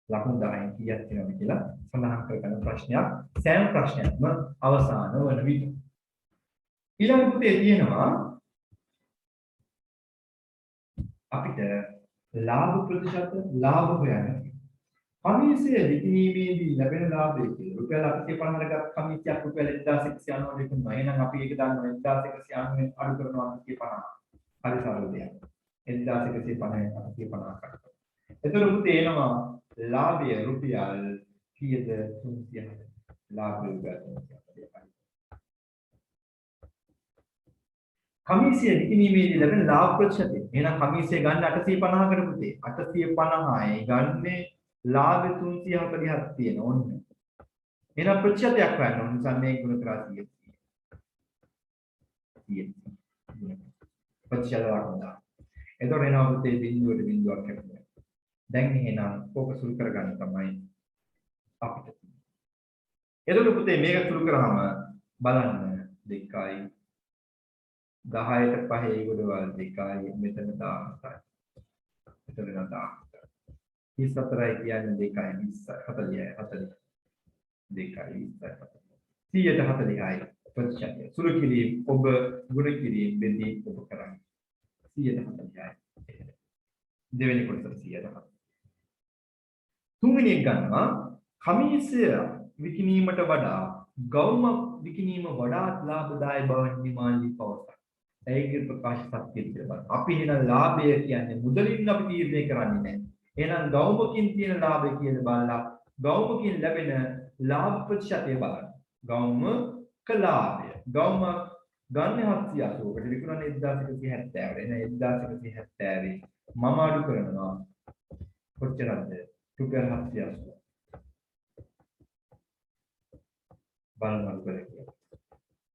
ලකුණු 10න් කීයක් තියෙනවද කියලා සඳහන් කරගන්න ප්‍රශ්නයක් සෑම ප්‍රශ්නයක්ම අවසාන වන විට. ඊළඟ පුතේ තියෙනවා අපිට ලාභ ප්‍රතිශත ලාභ හොයන්න. කමිසිය විකිණීමේදී ලැබෙන ලාභය කියලා රුපියල් 850 ගත් කමිසියක් රුපියල් 1190 දෙන්නා. එහෙනම් අපි ඒක දන්නවා 1190 අඩු කරනවා 850. හරි සරල දෙයක්. 1150 850 කරා. එතකොට පුතේ එනවා ලාභය රුපියල් කීයද 360. ලාභය රුපියල් 360. කමිසිය විකිණීමේදී ලැබෙන ලාභ ප්‍රතිශතය. එහෙනම් කමිසිය ගන්න 850 කට පුතේ 850යි ගන්නේ ලාභ 340ක් තියෙන ඕන්න. එහෙනම් ප්‍රතිශතයක් ගන්න ඕන නිසා මේ ගුණ කරා 100. 100. ප්‍රතිශත ලකුණා. එතකොට එනවා පුතේ බිඳුවට බිඳුවක් හැදෙනවා. දැන් එහෙනම් ඕක සුළු කරගන්න තමයි අපිට. එතකොට පුතේ මේක සුළු කරාම බලන්න 2යි 10ට 5 ගොඩවල් 2යි මෙතන 17යි. එතන 17. 34යි කියන්නේ 2යි 40යි 40. 2යි 20යි 140යි ප්‍රතිශතය. සුළු කිරීම ඔබ ගුණ කිරීම බෙදී ඔබ කරන්නේ 140යි. දෙවෙනි කොටස 140. තුන්වෙනි එක ගන්නවා කමිසිය විකිණීමට වඩා ගවුම විකිණීම වඩාත් ලාභදායී බව නිමාලි පවසයි. ඒකේ ප්‍රකාශ සත්‍ය කියලා. අපි එන ලාභය කියන්නේ මුදලින් අපි තීරණය කරන්නේ නැහැ. එහෙනම් ගවුමකින් තියෙන ලාභය කියලා බලලා ගවුමකින් ලැබෙන ලාභ ප්‍රතිශතය බලන්න. ගවුමක ලාභය. ගවුම ගන්න 780කට විකුණන්නේ 1170. එන 1170 මම අඩු කරනවා කොච්චරද? රුපියල් 780. බලන්න කරේ.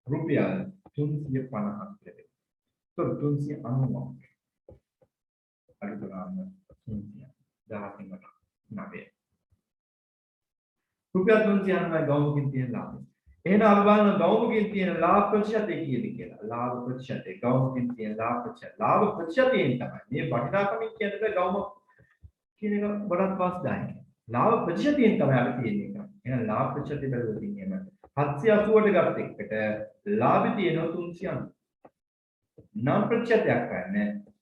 රුපියල් 350ක් ලැබෙනවා. तो 390 අඩු කරාම 390 රුපියල් 390 ගවුමකින් තියෙන ලාභය. එහෙනම් අපි බලන ගවුමකින් තියෙන ලාභ ප්‍රතිශතය කීයද කියලා. ලාභ ප්‍රතිශතය ගවුමකින් තියෙන ලාභ ප්‍රතිශතය. ලාභ ප්‍රතිශතයෙන් තමයි මේ වටිනාකමින් කියන්නේ ගවුම කියන එක වඩාත් වාස්දායක. ලාභ ප්‍රතිශතයෙන් තමයි අපි කියන්නේ කරන්නේ. එහෙනම් ලාභ ප්‍රතිශතය බැලුවොත් ඉන්නේ 780ට ගත්ත එකට ලාභය තියෙනවා 390. නම් ප්‍රතිශතයක් ගන්න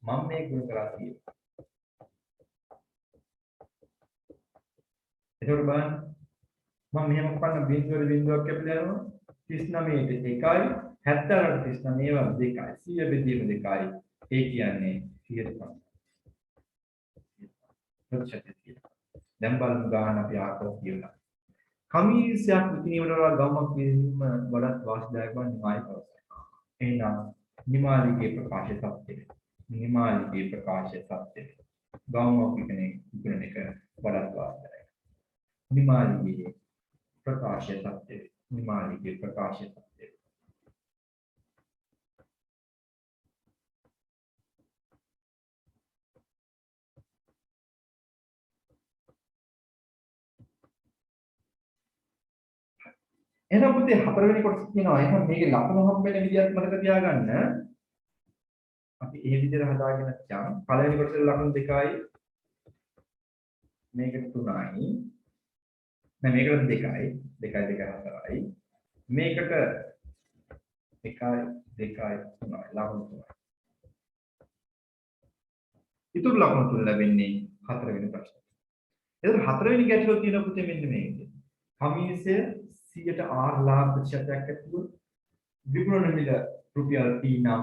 මම මේ ගුණ කරලා තියෙනවා. එතකොට බලන්න මම මෙහෙම කරන බිඳුවර බිඳුවක් කැපිලා යනවා 39ට 1යි 70ට 39 2යි 100 බෙදීම 2යි ඒ කියන්නේ 150 ප්‍රතිශතය. දැන් බලමු ගාන අපි ආපහු කියනවා. කමීසයක් විකිණීමට වඩා ගවුමක් විකිණීම වඩාත් වාසිදායක වන නිමායි පවසයි. එහෙනම් නිමාලිගේ ප්‍රකාශය සත්‍යයි. නිමාලිගේ ප්‍රකාශය සත්‍යයි. ගවුමක් විකිණන එක වඩාත් වාසිදායක. නිමාලිගේ प्रकाश सत्य निमाली के प्रकाश सत्य එහෙනම් පුතේ හතරවෙනි කොටස කියනවා එහෙනම් මේකේ ලකුණු හම්බෙන විදිහත් මතක තියාගන්න අපි ඒ විදිහට හදාගෙන යමු පළවෙනි කොටසේ ලකුණු 2යි මේකට 3යි නෑ මේකට 2යි 2යි 2 4යි මේකට 1යි 2යි 3යි ලකුණු 3යි ඊටු ලකුණු 3 ලැබෙන්නේ හතරවෙනි ප්‍රශ්නේ. එතකොට හතරවෙනි ගැටලුව තියෙන පුතේ මෙන්න මේක. කමීසය 100ට R ලාභ ප්‍රතිශතයක් ඇතුව විකුණන මිල රුපියල් P නම්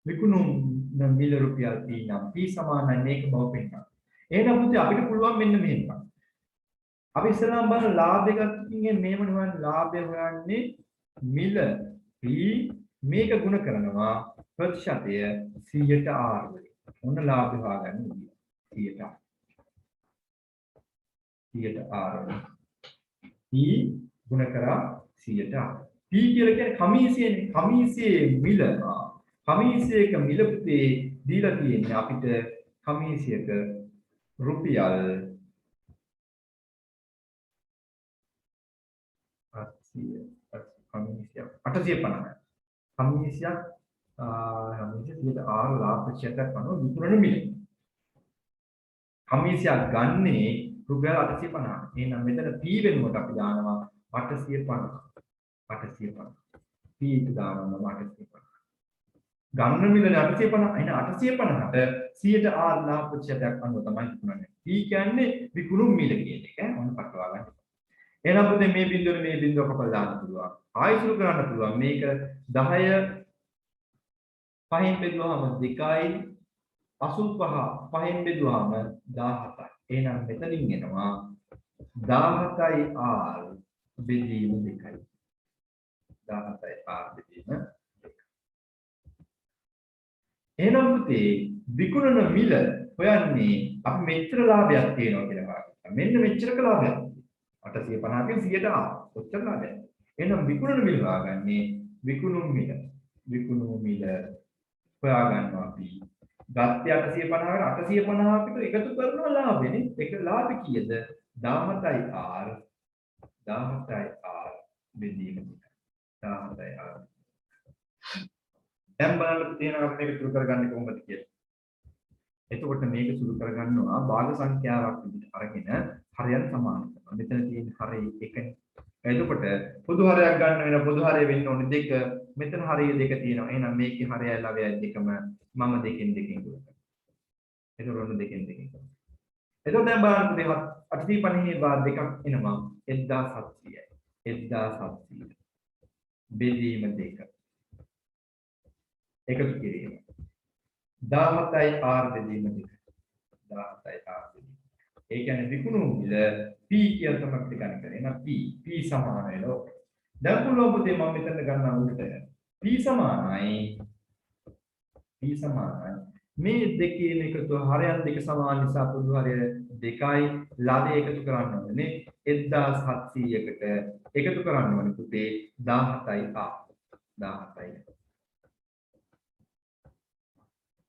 විකුණන මිල රුපියල් P නම් P සමානයි මේක බව පෙන්නනවා. එහෙනම් පුතේ අපිට පුළුවන් මෙන්න මෙහෙම. අපි ඉස්සරහම බලන ලාභ එකකින් මේව නිවන් ලාභය හොයන්නේ මිල P මේක ගුණ කරනවා ප්‍රතිශතය 100ට R වලින්. මොන ලාභය හොයාගන්න විදිය 100ට R වලින්. P ගුණ කරා 100ට R. P කියලා කියන්නේ කමීසියනේ. කමීසියේ මිල. කමීසියක මිල පුතේ දීලා තියෙන්නේ අපිට කමීසියක රුපියල් 850ක් 100ට R ලාභ ප්‍රතිශතයක් අනුව විකුණන මිල. කමීසියක් ගන්නේ රුපියල් 850. එහෙනම් මෙතන P වෙනුවට අපි දානවා 850. 850. P එක දානවා 850. ගන්න මිල 850. එහෙනම් 850ට 100ට R ලාභ ප්‍රතිශතයක් අනුව තමයි විකුණන්නේ. P කියන්නේ විකුණු මිල කියන එක. මොන පටලවා ගන්න. එහෙනම් පුතේ මේ බිඳුව කපලා දාන්න පුළුවන්. ආයෙ සුළු කරන්න පුළුවන්. මේක 10 5න් බෙදුවාම 2යි 85 5න් බෙදුවාම 17යි. එහෙනම් මෙතනින් එනවා 17යි R බෙදීම 2යි. 17යි R බෙදීම 2යි. එහෙනම් පුතේ විකුණන මිල හොයන්නේ අපි මෙච්චර ලාභයක් තියෙනවා කියලා ගන්නවා. මෙන්න මෙච්චරක ලාභයක්. 850කින් 100ට R. කොච්චර ලාභයක්ද? එහෙනම් විකුණන මිල හොයාගන්නේ විකුණු මිල. විකුණු මිල හොයා ගන්නවා අපි. ගත්තේ 850කට 850කට එකතු කරනවා ලාභෙනේ. ඒක ලාභ කීයද? 17යි R 17යි R බෙදීම 17යි R. දැන් බලන්න තියෙනවා මේක සුළු කරගන්නේ කොහොමද කියලා. එතකොට මේක සුළු කරගන්නවා භාග සංඛ්‍යාවක් විදිහට අරගෙන හරයන් සමාන කරනවා. මෙතන තියෙන හරය එකනේ. එතකොට පොදු හරයක් ගන්න වෙන පොදු හරය වෙන්න ඕනේ 2. මෙතන හරය 2 තියෙනවා. එහෙනම් මේකේ හරයයි ලවයයි දෙකම මම දෙකෙන් ගුණ කරනවා. එතකොට ඔන්න දෙකෙන් කරනවා. එතකොට දැන් බලන්න පුතේ 850 බාර දෙකක් එනවා. 1700යි. 1700 බෙදීම 2 එකතු කිරීම 17යි r බෙදීම 2 17යි r බෙදීම. ඒ කියන්නේ විකුණු මිල p කියලා තමයි අපිට ගන්න කරේ. එහෙනම් p සමාන වෙනවා. දැන් පුළුවන් පුතේ මම මෙතන ගන්නවා උඩට. p සමානයි මේ දෙකේම එකතු හරයන් දෙක සමාන නිසා පොදු හරය 2යි ලාභය එකතු කරන්න ඕනේ 1700කට එකතු කරන්න ඕනේ පුතේ 17යි r 17යි.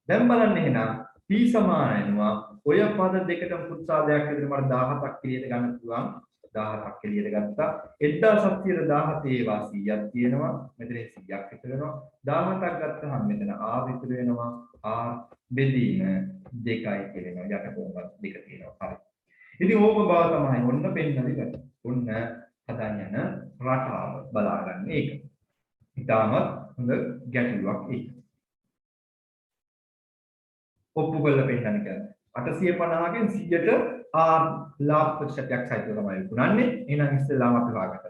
දැන් බලන්න එහෙනම් p සමාන වෙනවා ඔය පද දෙකටම පුත්සාදයක් විදිහට මට 17ක් එළියට ගන්න පුළුවන් 17ක් එළියට ගත්තා 1700 17 ඒවා 100ක් තියෙනවා මෙතන 100ක් විතර වෙනවා 17ක් ගත්තාම මෙතන r විතර වෙනවා r බෙදීම 2යි කියනවා යට කොහොමද 2 තියෙනවා හරි ඉතින් ඕක බව තමයි ඔන්න පෙන්නන්නේ ගන්න ඔන්න හදන්න යන රටාව බලාගන්න ඒක ඉතාමත් හොඳ ගැටලුවක් ඒක ඔප්පු කරලා පෙන්නන්න කියන්නේ 850කින් 100ට r ලාභ ප්‍රතිශතයක් සහිතව තමයි විකුණන්නේ. එහෙනම් ඉස්සෙල්ලාම අපි හොයාගත්ත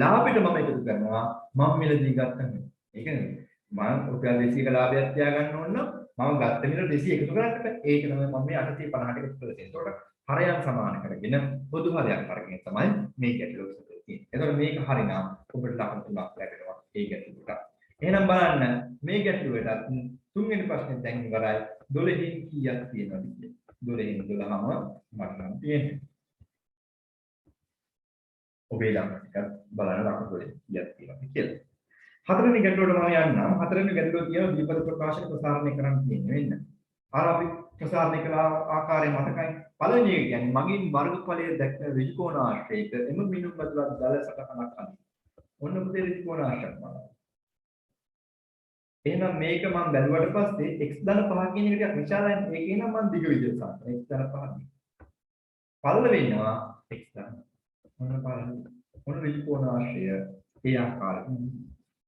ලාභයට මම එකතු කරනවා මම මිලදී ගන්න. ඒක නෙවෙයි. මම රුපියල් 200ක ලාභයක් තියාගන්න ඕන නම් මම ගත්ත මිල 200 එකතු කරන්න බෑ. ඒක තමයි මම මේ 850ට එකතු කරලා තියෙන්නේ. ඒතකොට හරයන් සමාන කරගෙන පොදු හරයක් අරගෙන තමයි මේ ගැටලුව තියෙන්නේ. ඒතකොට මේක හරිනම් ඔබට ලකුණු 3ක් ලැබෙනවා ඒ ගැටලුවට. එහෙනම් බලන්න මේ ගැටලුවටත් තුන්වෙනි ප්‍රශ්නේ දැන් ඉවරයි. 12න් කීයක් තියෙනවද කියලා. 12න් 12ම මට නම් තියෙන්නේ. ඔබේ ළඟ ටිකක් බලන්න ලකුණු 12 කීයක් තියෙනවද කියලා. හතරවෙනි ගැටලුවට මම යන්නම්. හතරවෙනි ගැටලුව කියනවා දීපද ප්‍රකාශන ප්‍රසාරණය කරන්න තියෙන්නේ වෙන්න. අර අපි ප්‍රසාරණය කළ ආකාරය මතකයි. පළවෙනි එක කියන්නේ මගින් වර්ගඵලයේ දැක්වෙන ඍජුකෝණාශ්‍රයක එම මිනුම් බදලක් දල සටහනක් අඳින්න. ඔන්න පුතේ ඍජුකෝණාශ්‍රයක් බලන්න. එහෙනම් මේක මම බැලුවට පස්සේ x ධන 5 කියන එක ටිකක් විශාලයි. ඒක එහෙනම් මම දිග විදිහට ගන්නවා. x ධන 5. පළල වෙනවා x ධන. මොන පළල? මොන ඍජුකෝණාශ්‍රය ඒ ආකාරයෙන්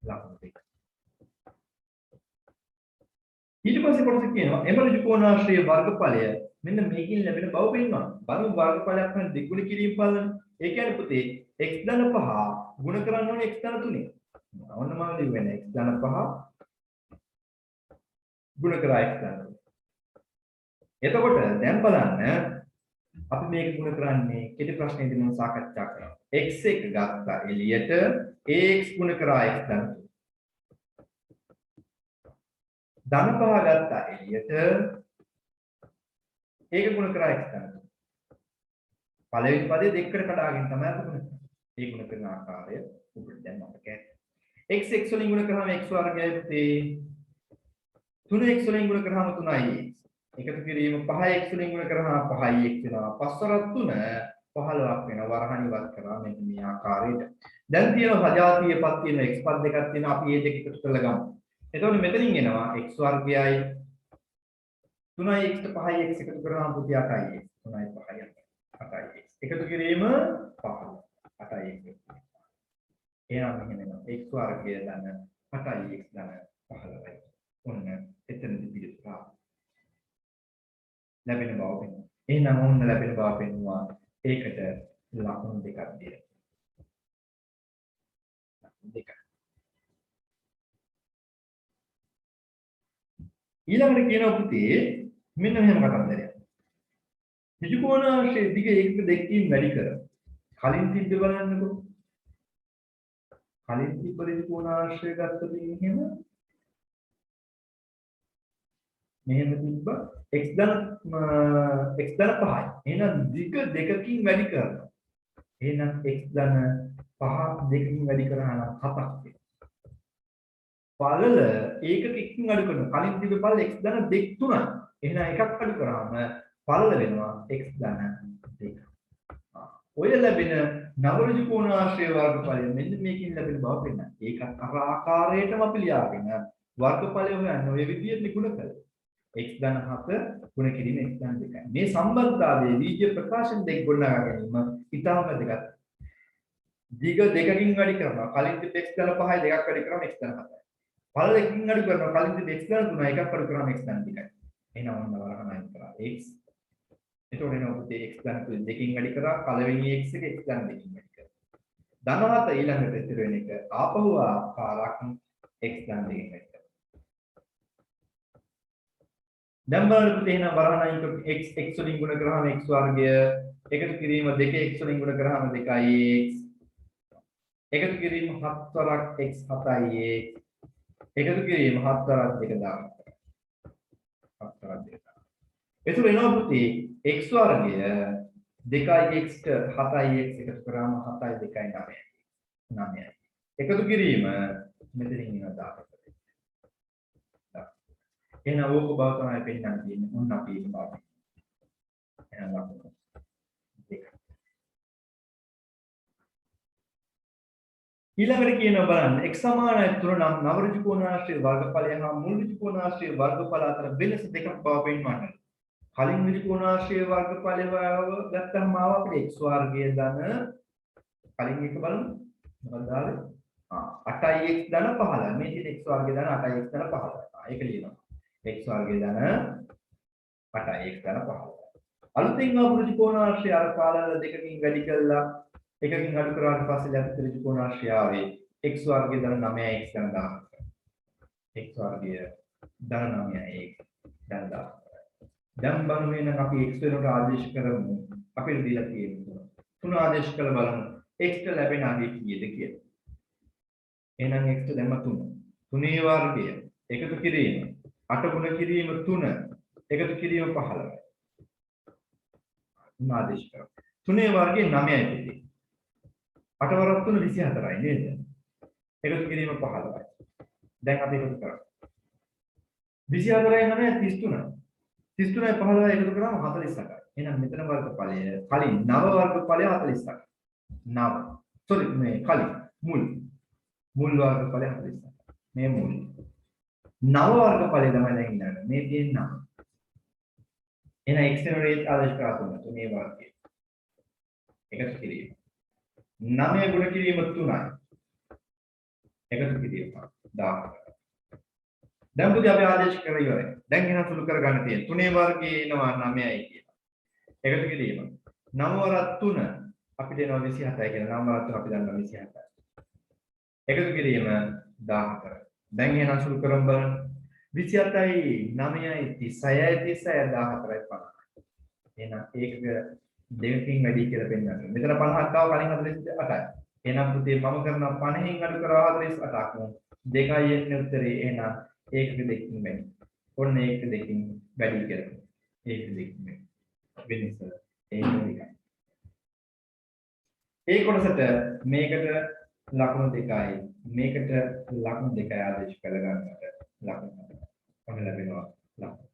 ලකුණු දෙක. ඊට පස්සේ කොටස කියනවා එම ඍජුකෝණාශ්‍රයේ වර්ගඵලය මෙන්න මේකෙන් ලැබෙන බව පෙන්වනවා. බලමු වර්ගඵලයක් වෙන දෙගුණ කිරීම බලන්න. ඒ කියන්නේ පුතේ x ධන 5 ගුණ කරන්න ඕනේ x ධන 3. ඔන්න මම ලියුවේ x ධන 5 ගුණ කරා x ධන. එතකොට දැන් බලන්න අපි මේක ගුණ කරන්නේ කෙටි ප්‍රශ්නයේදී මම සාකච්ඡා කරනවා. x එක ගත්තා එළියට ax ගුණ කරා x ධන. ධන 5 ගත්තා එළියට ඒක ගුණ කරා x ධන. පළවෙනි පදේ දෙකකට කඩාගෙන තමයි අපි ගුණ කරන්නේ. ඒ ගුණ කරන ආකාරය උඩට දැන් මතකයි. x x වලින් ගුණ කරාම x වර්ගයයි පුතේ 3x වලින් ගුණ කරාම 3යි. එකතු කිරීම 5x වලින් ගුණ කරාම 5x වෙනවා. 5 වරක් 3 15ක් වෙනවා. වරහණි වත් කරා මෙන්න මේ ආකාරයට. දැන් තියෙනවා සජාතීය පද තියෙන x පද දෙකක් තියෙනවා. අපි මේ දෙක එකතු කරලා ගමු. එතකොට මෙතනින් එනවා x වර්ගයයි 3x ට 5x එකතු කරාම පුතේ 8x. 3යි 5යි 8x. එකතු කිරීම 15. 8x. එහෙනම් මෙන්න x වර්ගය ධන 8x ධන 15යි. ඔන්න එතනදි පිළිතුර ලැබෙන බව පෙන්වනවා. එහෙනම් ඔන්න ලැබෙන බව පෙන්වනවා. ඒකට ලකුණු දෙකක් දෙන්න. දෙක. ඊළඟට කියනවා පුතේ මෙන්න මෙහෙම කතන්දරයක්. ඍජුකෝණාංශයේ දිග 1/2කින් වැඩි කර. කලින් තිබ්බ බලන්නකෝ. කලින් තිබ්බ ඍජුකෝණාංශය ගත්තොත් එහෙම මෙහෙම තිබ්බ x ධන 5යි. එහෙනම් දිග දෙකකින් වැඩි කරනවා. එහෙනම් x ධන 5 දෙකකින් වැඩි කරා නම් 7ක් වෙනවා. පළල ඒකකින් අඩු කරනවා. කලින් තිබ්බ පළල x ධන 2 3යි. එහෙනම් එකක් අඩු කරාම පළල වෙනවා x ධන 2. ඔය ලැබෙන නව ඍජුකෝණාශ්‍රය වර්ගඵලය මෙන්න මේකෙන් ලැබෙන බව පෙන්නනවා. ඒකත් අර ආකාරයටම අපි ලියාගෙන වර්ගඵලය හොයන්න ඔය විදිහට ගුණ කළා. x ධන 7 ගුණ කිරීම x ධන 2යි. මේ සම්බන්ධතාවයේ බීජ ප්‍රකාශන දෙක ගොඩනගා ගැනීම ඉතාම වැදගත්. දිග දෙකකින් වැඩි කරනවා. කලින් තිබ්බ x ධන 5යි දෙකක් වැඩි කරාම x ධන 7යි. පළල එකකින් අඩු කරනවා. කලින් තිබ්බ x ධන 3යි එකක් අඩු කරාම x ධන 2යි. එහෙනම් ඔන්න වරහණයි කරා x එතකොට එනවා පුතේ x ධනතුල දෙකකින් වැඩි කරා පළවෙනි x එක x ධන දෙකකින් වැඩි කරා. ධනහත ඊළඟට ඉතුරු වෙන එක ආපහු ආකාරයක් x ධන දෙකකින් වැඩි කරා. දැන් බලන්න පුතේ එහෙනම් වරහණයික x වලින් ගුණ කරාම x වර්ගය එකතු කිරීම 2x වලින් ගුණ කරාම 2x එකතු කිරීම 7 වරක් x 7යි එකතු කිරීම 7 වරක් 2 දාන්න. 7 වරක් 2 දාන්න. එතකොට එනවා පුතේ x වර්ගය 2x ට 7x එකතු කරාම 7යි 2යි 9යි. 9යි. එකතු කිරීම මෙතනින් එනවා 10කට. එහෙනම් ඕක බව තමයි පෙන්නන්න තියෙන්නේ. මොන අපි ඒක බලමු. එහෙනම් ලකුණු දෙක. ඊළඟට කියනවා බලන්න x සමානයි 3 නම් නව ඍජු කෝණාශ්‍රයේ වර්ගඵලය හා මුල් ඍජු කෝණාශ්‍රයේ වර්ගඵල අතර වෙනස දෙකක් බව පෙන්වන්න. කලින් ඍජු කෝණාශ්‍රයේ වර්ගඵලය ගත්තම ආව අපිට x වර්ගය ධන කලින් එක බලමු. මොකක්ද ආවේ? 8x ධන 15. මේ තියෙන x වර්ගය ධන 8x ධන 15. ඒක ලියනවා. x වර්ගය ධන 8x ධන 15. අලුතෙන් ආපු ඍජු කෝණාශ්‍රය අර පාලන දෙකකින් වැඩි කළා එකකින් අඩු කරාට පස්සේ ලැබෙන ඍජු කෝණාශ්‍රය ආවේ x වර්ගය ධන 9x ධන 10. x වර්ගය ධන 9x ධන 10. දැන් බලමු එහෙනම් අපි x වෙනකොට ආදේශ කරමු. අපිට දීලා තියෙනවා. 3 ආදේශ කළ බලමු. x ට ලැබෙන අගය කීයද කියලා. එහෙනම් x ට දැම්ම 3. 3 වර්ගය එකතු කිරීම 8 ගුණ කිරීම 3 එකතු කිරීම 15යි. ආදේශ කරමු. 3 වර්ගය 9යි පුතේ. 8 වරක් 3 24යි නේද? එකතු කිරීම 15යි. දැන් අපි එකතු කරමු. 24යි 9යි 33යි. 33යි 15යි එකතු කරාම 48යි. එහෙනම් මෙතන වර්ගඵලය කලින් 9 වර්ගඵලය 48යි. 9. sorry මේ කලින් මුල් වර්ගඵලය 48යි. මේ මුල්. 9 වර්ගඵලය තමයි දැන් ඉන්නේ. මේ තියෙන 9. එහෙනම් x වෙනුවට ආදේශ කරා තුනට මේ වර්ගය. එකතු කිරීම. 9 ගුණ කිරීම 3යි. එකතු කිරීම 10. දැන් පුතේ අපි ආදේශ කරලා ඉවරයි. දැන් එහෙනම් සුළු කරගන්න තියෙන 3 වර්ගයේ එනවා 9යි කියලා. එකතු කිරීම 9 වරක් 3 අපිට එනවා 27යි කියලා. 9 වරක් 3 අපි දන්නවා 27යි. එකතු කිරීම 14. දැන් එහෙනම් සුළු කරමු බලන්න. 27යි 9යි 36යි 14යි 50. එහෙනම් ඒකක දෙකකින් වැඩි කියලා පෙන්නනවා. මෙතන 50ක් ආව කලින් 48යි. එහෙනම් පුතේ මම කරනවා 50න් අඩු කරා 48ක්. 2යි එන්නේ උත්තරේ. එහෙනම් ඒකක දෙකකින් වැඩි. ඔන්න ඒක දෙකකින් වැඩි කියලා. ඒක දෙකකින් වැඩි. වෙනස ඒක දෙකයි. ඒ කොටසට මේකට ලකුණු දෙකයි මේකට ලකුණු දෙකයි ආදේශ කරගන්නට ලකුණු ඔන්න ලැබෙනවා ලකුණු.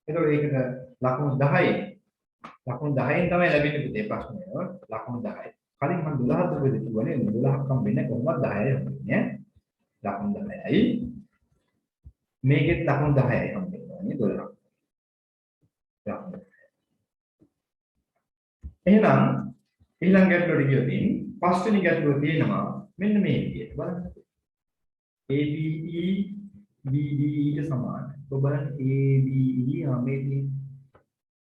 එතකොට ඒකට ලකුණු 10යි. ලකුණු 10න් තමයි ලැබෙන්නේ පුතේ ප්‍රශ්නය. ලකුණු 10යි. කලින් මම 12ක් දුන්නේ කිව්වනේ 12ක් හම්බෙන්නේ කොහොමද 10යි හම්බෙන්නේ. ලකුණු 10යි. මේකෙත් ලකුණු 10යි හම්බෙන්නේ නේ 12ක්. ලකුණු 10යි. එහෙනම් ඊළඟ ගැටලුවට ගියොතින් පස්වෙනි ගැටලුව තියෙනවා මෙන්න මේ විදිහට බලන්න. ABE BDE ට සමානයි. ඔබ බලන්න ABE මේදී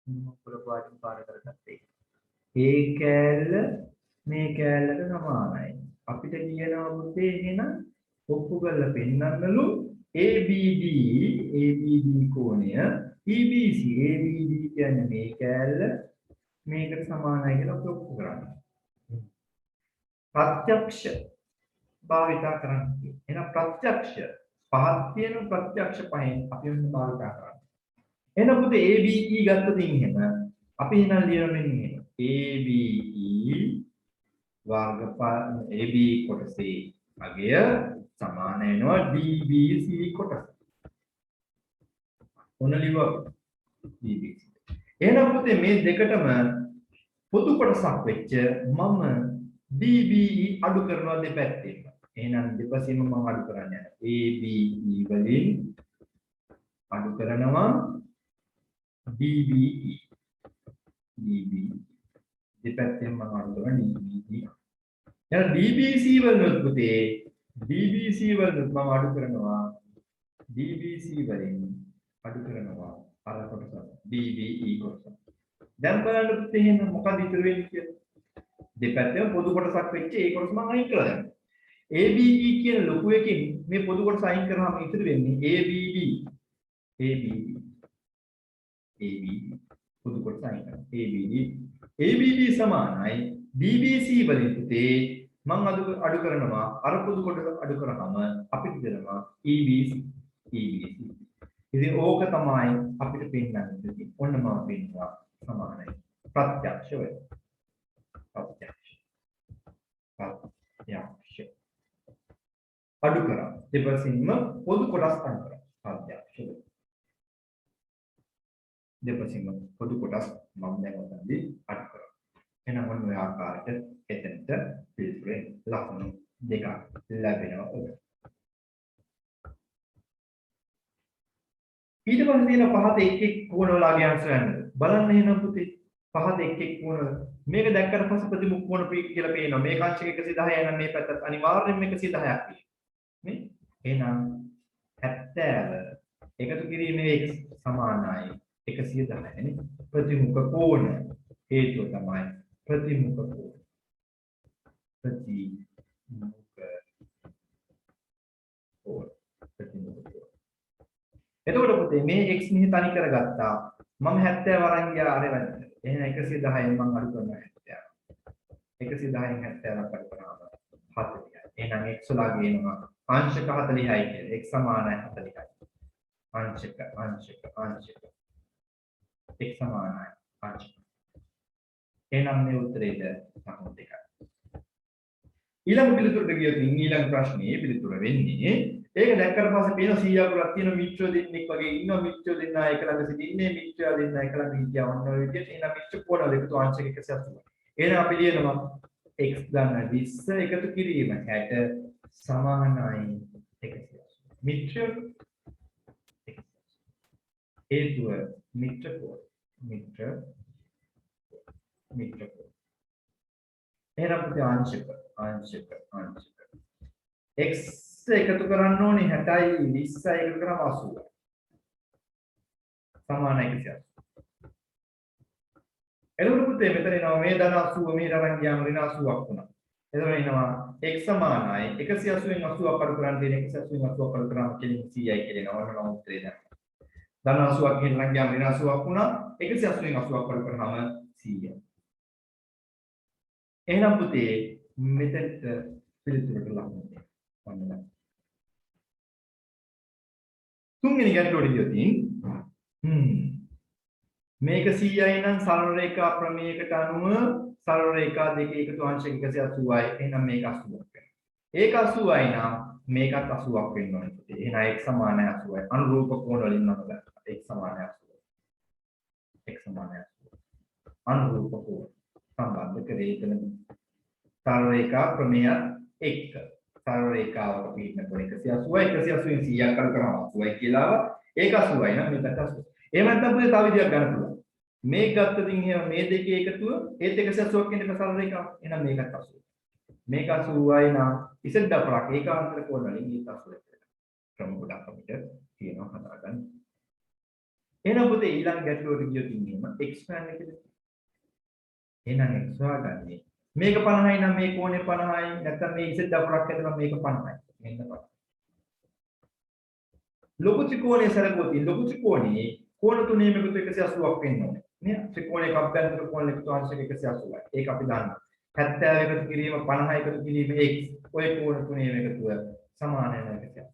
මොකද පාඩම් පාඩ කරගත්තේ. ඒ කැලල මේ කැලලට සමානයි. අපිට කියනවා පුතේ එහෙනම් ඔප්පු කරලා පෙන්නන්නලු ABD කෝණය EBC ABD කියන්නේ මේ කැලල මේකට සමානයි කියලා අපි ඔප්පු කරන්නේ. ප්‍රත්‍යක්ෂ භාවිතා කරන්නේ. එහෙනම් ප්‍රත්‍යක්ෂ පහක් තියෙන ප්‍රත්‍යක්ෂ පහෙන් අපි මොන භාවිතා කරන්නේ. එහෙනම් පුතේ ABE ගත්තොතින් එහෙම අපි එහෙනම් ලියන්නේ ABE වර්ගඵල AB කොටසේ අගය සමාන වෙනවා DBC කොටස. ඔන්න ලියුවා DBC. එහෙනම් පුතේ මේ දෙකටම පොදු කොටසක් වෙච්ච මම DBE අඩු කරනවා දෙපැත්තෙන්. එහෙනම් දෙපැත්තෙම මම අඩු කරන්නේ ABE වලින් අඩු කරනවා DBE දෙපැත්තෙන් මම අඩු කරන DBC. එහෙනම් DBC වලුත් පුතේ DBC වලුත් මම අඩු කරනවා DBC වලින් අඩු කරනවා අර කොටස DBE කොටස. දැන් බලන්න පුතේ එහෙනම් මොකද ඉතුරු වෙන්නේ කියලා. දෙපැත්තෙම පොදු කොටසක් වෙච්ච ඒ කොටස මම අයින් කරලා දැම්මා. ABE කියන ලොකු එකකින් මේ පොදු කොටස අයින් කරාම ඉතුරු වෙන්නේ ABD පොදු කොටස අයින් කරනවා ABD සමානයි DBC වලින් පුතේ මම අඩු කරනවා අර පොදු කොටස අඩු කරාම අපිට දෙනවා EBC. ඉතින් ඕක තමයි අපිට පෙන්නන්නේ. ඔන්න මම පෙන්නවා සමානයි ප්‍රත්‍යක්ෂ වෙයි. ප්‍රත්‍යක්ෂ අඩු කරා දෙපසින්ම පොදු කොටස් අඩු කරා ප්‍රත්‍යක්ෂ වෙයි. දෙපසින්ම පොදු කොටස් මම දැන් ඔතනදී අඩු කරා. එහෙනම් ඔන්න ඔය ආකාරයට එතනට පිළිතුරේ ලකුණු දෙකක් ලැබෙනවා. ඊට පස්සේ තියෙන පහත එක් එක් කෝණ වලගේ අංශ ගන්න. බලන්න එහෙනම් පුතේ පහත එක් එක් කෝණ මේක දැක්කට පස්සේ ප්‍රතිමුඛ කෝණ කියලා පේනවා. මේ අංශක 110 නම් මේ පැත්තත් අනිවාර්යෙන්ම 110ක් වෙයි. නේ? එහෙනම් 70 එකතු කිරීමේ x සමානයි 110 නේ. ප්‍රතිමුඛ කෝණ හේතුව තමයි ප්‍රතිමුඛ කෝණ. එතකොට පුතේ මේ x මෙහි තනි කරගත්තා. මම 70 වරන් ගියා අර වෙනද. එහෙනම් 110න් මම අඩු කරනවා 70. 110න් 70ක් අඩු කරාම 40යි. එහෙනම් x වල ගේනවා අංශක 40යි කියලා. x සමානයි 40යි. අංශක x සමානයි අංශක. එහෙනම් මේ උත්තරේද ලකුණු දෙකයි. ඊළඟ පිළිතුරට ගියොත් ඊළඟ ප්‍රශ්නේ පිළිතුර වෙන්නේ ඒක දැක්කට පස්සේ පේන 100 අකුරක් තියෙන මිත්‍රයෝ දෙන්නෙක් වගේ ඉන්නවා. මිත්‍රයෝ දෙන්නා එක ළඟ සිටින්නේ මිත්‍රයෝ දෙන්නා එක ළඟ හිටියා වන්න ඔය විදිහට. එහෙනම් මිත්‍ර කෝණ දෙකතු අංශක 180. එහෙනම් අපි ලියනවා x ගන්න 20 එකතු කිරීම 60 සමානයි 180. මිත්‍රයෝ හේතුව මිත්‍ර කෝණ. එහෙනම් පුතේ අංශක x එකතු කරන්න ඕනේ 60යි 20යි එකතු කරාම 80යි. සමානයි 180. එතකොට පුතේ මෙතන එනවා මේ ධන 80 මේ තරම් ගියාම ඍණ 80ක් වුණා. එතකොට එනවා x සමානයි 180න් 80ක් අඩු කරන් දෙන 180න් 80ක් අඩු කරාම කෙලින් 100යි කියලා එනවා. ඔන්න මම උත්තරේ දැම්මා. ධන 80ක් ගෙනලා ගියාම ඍණ 80ක් වුණා. 180න් 80ක් අඩු කරාම 100යි. එහෙනම් පුතේ මෙතෙන්ට පිළිතුරට ලකුණු දෙන්න. ඔන්න තුන්වෙනි ගැටලුවට ගියොත් මේක 100යි නම් සරල රේඛා ප්‍රමේයකට අනුව සරල රේඛා දෙකේ එකතු අංශක 180යි. එහෙනම් මේක 80ක් වෙනවා. ඒක 80යි නම් මේකත් 80ක් වෙන්න ඕනේ පුතේ. එහෙනම් x සමානයි 80යි. අනුරූප කෝණ වලින් මම ගත්තා. x සමානයි 80. අනුරූප කෝණ සම්බන්ධ කරේ එතන සරල රේඛා ප්‍රමේයත් එක්ක. සරල රේඛාවක පිටින කොන 180යි 180න් 100ක් අඩු කරාම 80යි කියලා ආවා. ඒක 80යි නම් මේකත් 80යි. එහෙම නැත්නම් පුතේ තව විදියක් ගන්න පුළුවන්. මේ ගත්තදින් එහෙම මේ දෙකේ එකතුව ඒත් 180ක් කියන එක සරල රේඛාවක්. එහෙනම් මේකත් 80යි. මේක 80යි නම් ඉසෙත් දපරක් ඒකාන්තර කෝණ වලින් මේක 80යි කියලා. ක්‍රම ගොඩක් අපිට තියෙනවා හදාගන්න. එහෙනම් පුතේ ඊළඟ ගැටලුවට ගියොත් එහෙම x ගන්න එකද? එහෙනම් x හොයාගන්නේ මේක 50යි නම් මේ කෝණය 50යි නැත්නම් මේ ඉසෙත් දපරක් ඇතුළම මේක 50යි. මෙන්න බලන්න. ලොකු ත්‍රිකෝණයේ සැලකුවොත් ලොකු ත්‍රිකෝණයේ කෝණ තුනේම එකතු 180ක් වෙන්න ඕනේ. නේ? ත්‍රිකෝණයක අභ්‍යන්තර කෝණ එකතු අංශක 180යි. ඒක අපි දන්නවා. 70 එකතු කිරීම 50 එකතු කිරීම x ඔය කෝණ තුනේම එකතුව සමාන වෙනවා 180.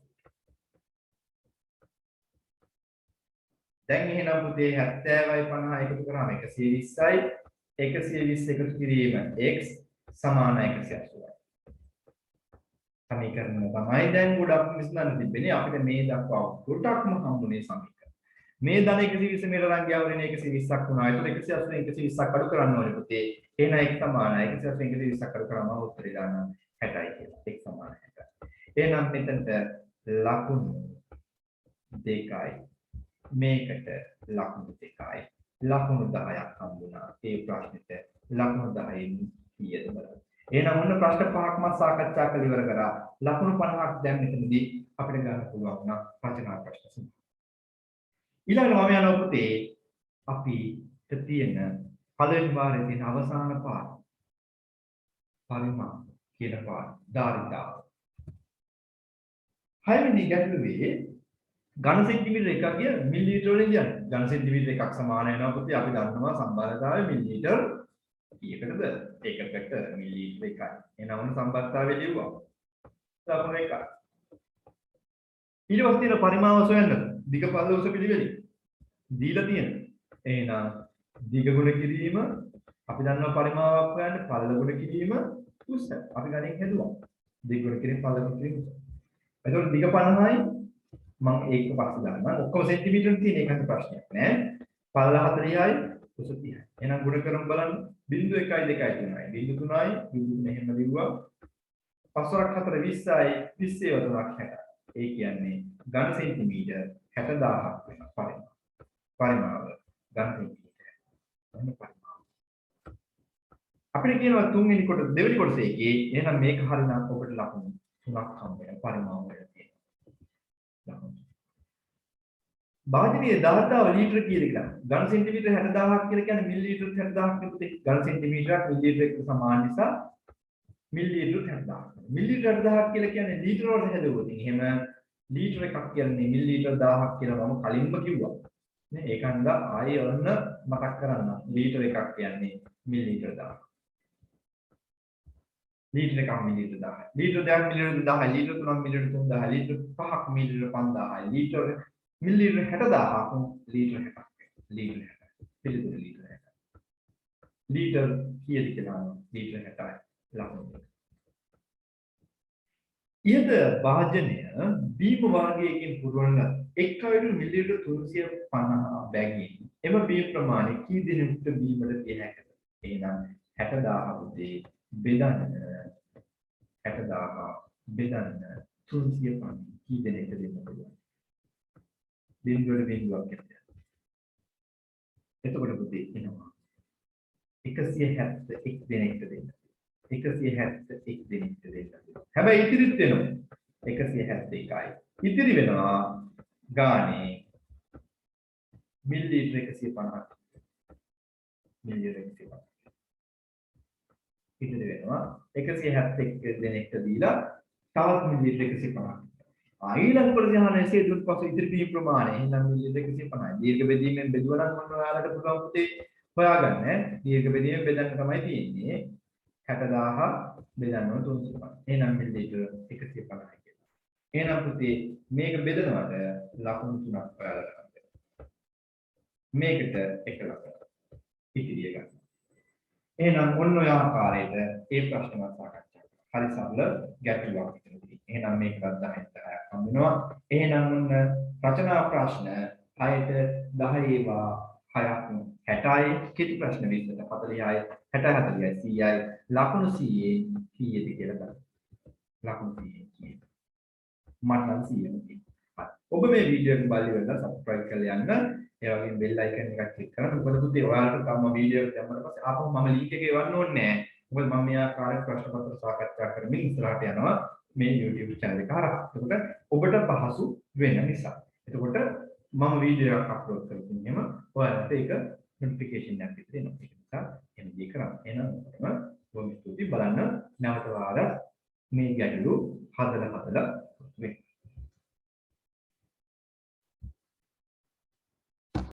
දැන් එහෙනම් පුතේ 70යි 50 එකතු කරාම 120යි 120 එකතු කිරීම x සමානයි 180යි. සමීකරණය තමයි දැන් ගොඩක් විසඳන්න තිබෙන්නේ. අපිට මේ දක්වා ගොඩක්ම හම්බුනේ සමීකරණ. මේ ධන 120 මෙතන නම් ගියා වරින් 120ක් වුණා. ඒතකොට 180න් 120ක් අඩු කරන්න ඕනේ පුතේ. එහෙනම් x සමානයි 180න් 120ක් අඩු කරාම උත්තරේ දාන්න 60යි කියලා. x සමානයි 60යි. එහෙනම් මෙතනට ලකුණු 2යි මේකට ලකුණු 2යි ලකුණු 10ක් හම්බුණා. ඒ ප්‍රශ්නෙට ලකුණු 10න් කීයද බලන්න. එහෙනම් ඔන්න ප්‍රශ්න පහක් මම සාකච්ඡා කළ ඉවර කරා. ලකුණු 50ක් දැන් මෙතනදී අපිට ගන්න පුළුවන් වුණා රචනා ප්‍රශ්න සමහර. ඊළඟට මම යනවා පුතේ අපිට තියෙන පළවෙනි වාරයේ තියෙන අවසාන පාඩම. පරිමාණ කියන පාඩම. ධාරිතාව. හයවෙනි ගැටලුවේ ඝන සෙන්ටිමීටර එකක් කිය මිලිලීටර වලින් කියන්නේ. ඝන සෙන්ටිමීටර එකක් සමාන වෙනවා පුතේ අපි දන්නවා සම්බාරතාවය මිලිලීටර කීයකටද? ඒකකට මිලිලීටර එකයි. එහෙනම් ඔන්න සම්බාරතාවය ලියුවා. ලකුණු 1යි. ඊට පස්සේ තියෙන පරිමාව සොයන්න. දිග පළල උස පිළිවෙලින්. දීලා තියෙන. එහෙනම් දිග ගුණ කිරීම අපි දන්නවා පරිමාවක් හොයන්න පළල ගුණ කිරීම උස. අපි ගණන් හදුවා. දිග ගුණ කිරීම පළල ගුණ කිරීම. එතකොට දිග 50යි මම ඒක පස්සේ දානවා. ඔක්කොම සෙන්ටිමීටර තියෙන එකක් ප්‍රශ්නයක් නෑ. පළල 40යි උස 30යි. එහෙනම් ගුණ කරමු බලන්න. 0.1 2 3යි. 0.3යි 0 මෙහෙම ලිව්වා. 5 4 20යි 20 3ක් 60. ඒ කියන්නේ ඝන සෙන්ටිමීටර 60000ක් වෙනවා පරිමාව. ඝන සෙන්ටිමීටර. එහෙනම් පරිමාව. අපිට කියනවා තුන්වෙනි කොට දෙවෙනි කොටසේ එකේ එහෙනම් මේක හරිනම් ඔබට ලකුණු 3ක් හම්බ වෙනවා පරිමාව වල තියෙනවා. භාජනීය දහතාව ලීටර කියලා. ඝන සෙන්ටිමීටර 60000ක් කියලා කියන්නේ මිලිලීටර 60000ක් නෙවෙයි. ඝන සෙන්ටිමීටරක් මිලිලීටර එක්ක සමාන නිසා මිලිලීටර 60000ක්. මිලිලීටර 60000ක් කියලා කියන්නේ ලීටර වලට හැදුවොත් එහෙම ලීටර එකක් කියන්නේ මිලිලීටර 1000ක් කියලා මම කලින්ම කිව්වා. නේ ඒකන්ද ආයෙ ඔන්න මතක් කරන්න. ලීටර එකක් කියන්නේ මිලිලීටර 1000ක්. ලීටර එකක් මිලිලීටර 1000යි. ලීටර දෙකක් මිලිලීටර 1000යි. ලීටර තුනක් මිලිලීටර 3000යි. ලීටර පහක් මිලිලීටර 5000යි. ලීටර මිලිලීටර 60000ක් ලීටර 60ක්. ලීටර 60. පිළිතුර ලීටර 60. ලීටර කීයද කියලා ලීටර 60යි. ලකුණු. ඉහත භාජනය බීම වාගයකින් පුරවන එක් අයුරු මිලිලීටර 350 බැගින් එම බීම ප්‍රමාණය කී දිනකට බීමට තිය හැකිද? එහෙනම් 60000 උදේ බෙදන්න 60000 බෙදන්න 350 කී දිනකට දෙන්න පුළුවන්? බිඳුවට බිඳුවක් කියන්නේ. එතකොට පුතේ එනවා 171 දිනකට දෙන්න. 171 දිනකට දෙන්න. හැබැයි ඉතිරිත් වෙනවා 171යි. ඉතිරි වෙනවා ගානේ මිලිලීටර 150ක්. මිලිලීටර 150ක්. ඉතිරි වෙනවා 171 දිනකට දීලා තවත් මිලිලීටර 150ක්. ඊළඟ ප්‍රතිහාරයේ සේදුන් පසු ඉතිරි බීම ප්‍රමාණය එහෙනම් මිලිලීටර 150යි. දීර්ඝ බෙදීමෙන් බෙදුවා නම් මොන ඔයාලට පුළුවන් පුතේ හොයාගන්න. දීර්ඝ බෙදීමෙන් බෙදන්න තමයි තියෙන්නේ. 60000 බෙදන්න 350. එහෙනම් මිලිලීටර 150යි කියලා. එහෙනම් පුතේ මේක බෙදනවට ලකුණු 3ක් ඔයාලට හම්බෙනවා. මේකට 1 ලකුණ. ඉතිරි එක. එහෙනම් ඔන්න ඔය ආකාරයට මේ ප්‍රශ්නවත් සාකච්ඡා කරනවා. හරි සරල ගැටලුවක් විතරයි. එහෙනම් මේකත් 10ක් හම්බ වෙනවා. එහෙනම් ඔන්න රචනා ප්‍රශ්න 6ට 10 ඒවා 6ක් 60යි කෙටි ප්‍රශ්න 20ට 40යි 60 40යි 100යි ලකුණු 100 කීයද කියලා බලන්න. ලකුණු 100 කීයද? මට නම් 100ම තියෙනවා. ඔබ මේ වීඩියෝ එක බලලා ඉවරලා subscribe කරලා යන්න. ඒ වගේම bell icon එකක් click කරන්න. මොකද පුතේ ඔයාලට තම වීඩියෝ එක දැම්මම පස්සේ ආපහු මම link එක එවන්න ඕනේ නැහැ. මොකද මම මේ ආකාරයෙන් ප්‍රශ්න පත්‍ර සාකච්ඡා කරමින් ඉස්සරහට යනවා මේ YouTube channel එක හරහා. එතකොට ඔබට පහසු වෙන නිසා. එතකොට මම වීඩියෝ එකක් අප්ලෝඩ් කරපු නියම ඔයාලට ඒක notification එකක් විතර එනවා. ඒක නිසා එන්නේ කරන්න. එහෙනම් බොහොම ස්තුතියි බලන්න නැවත වාර මේ ගැටලු හදලා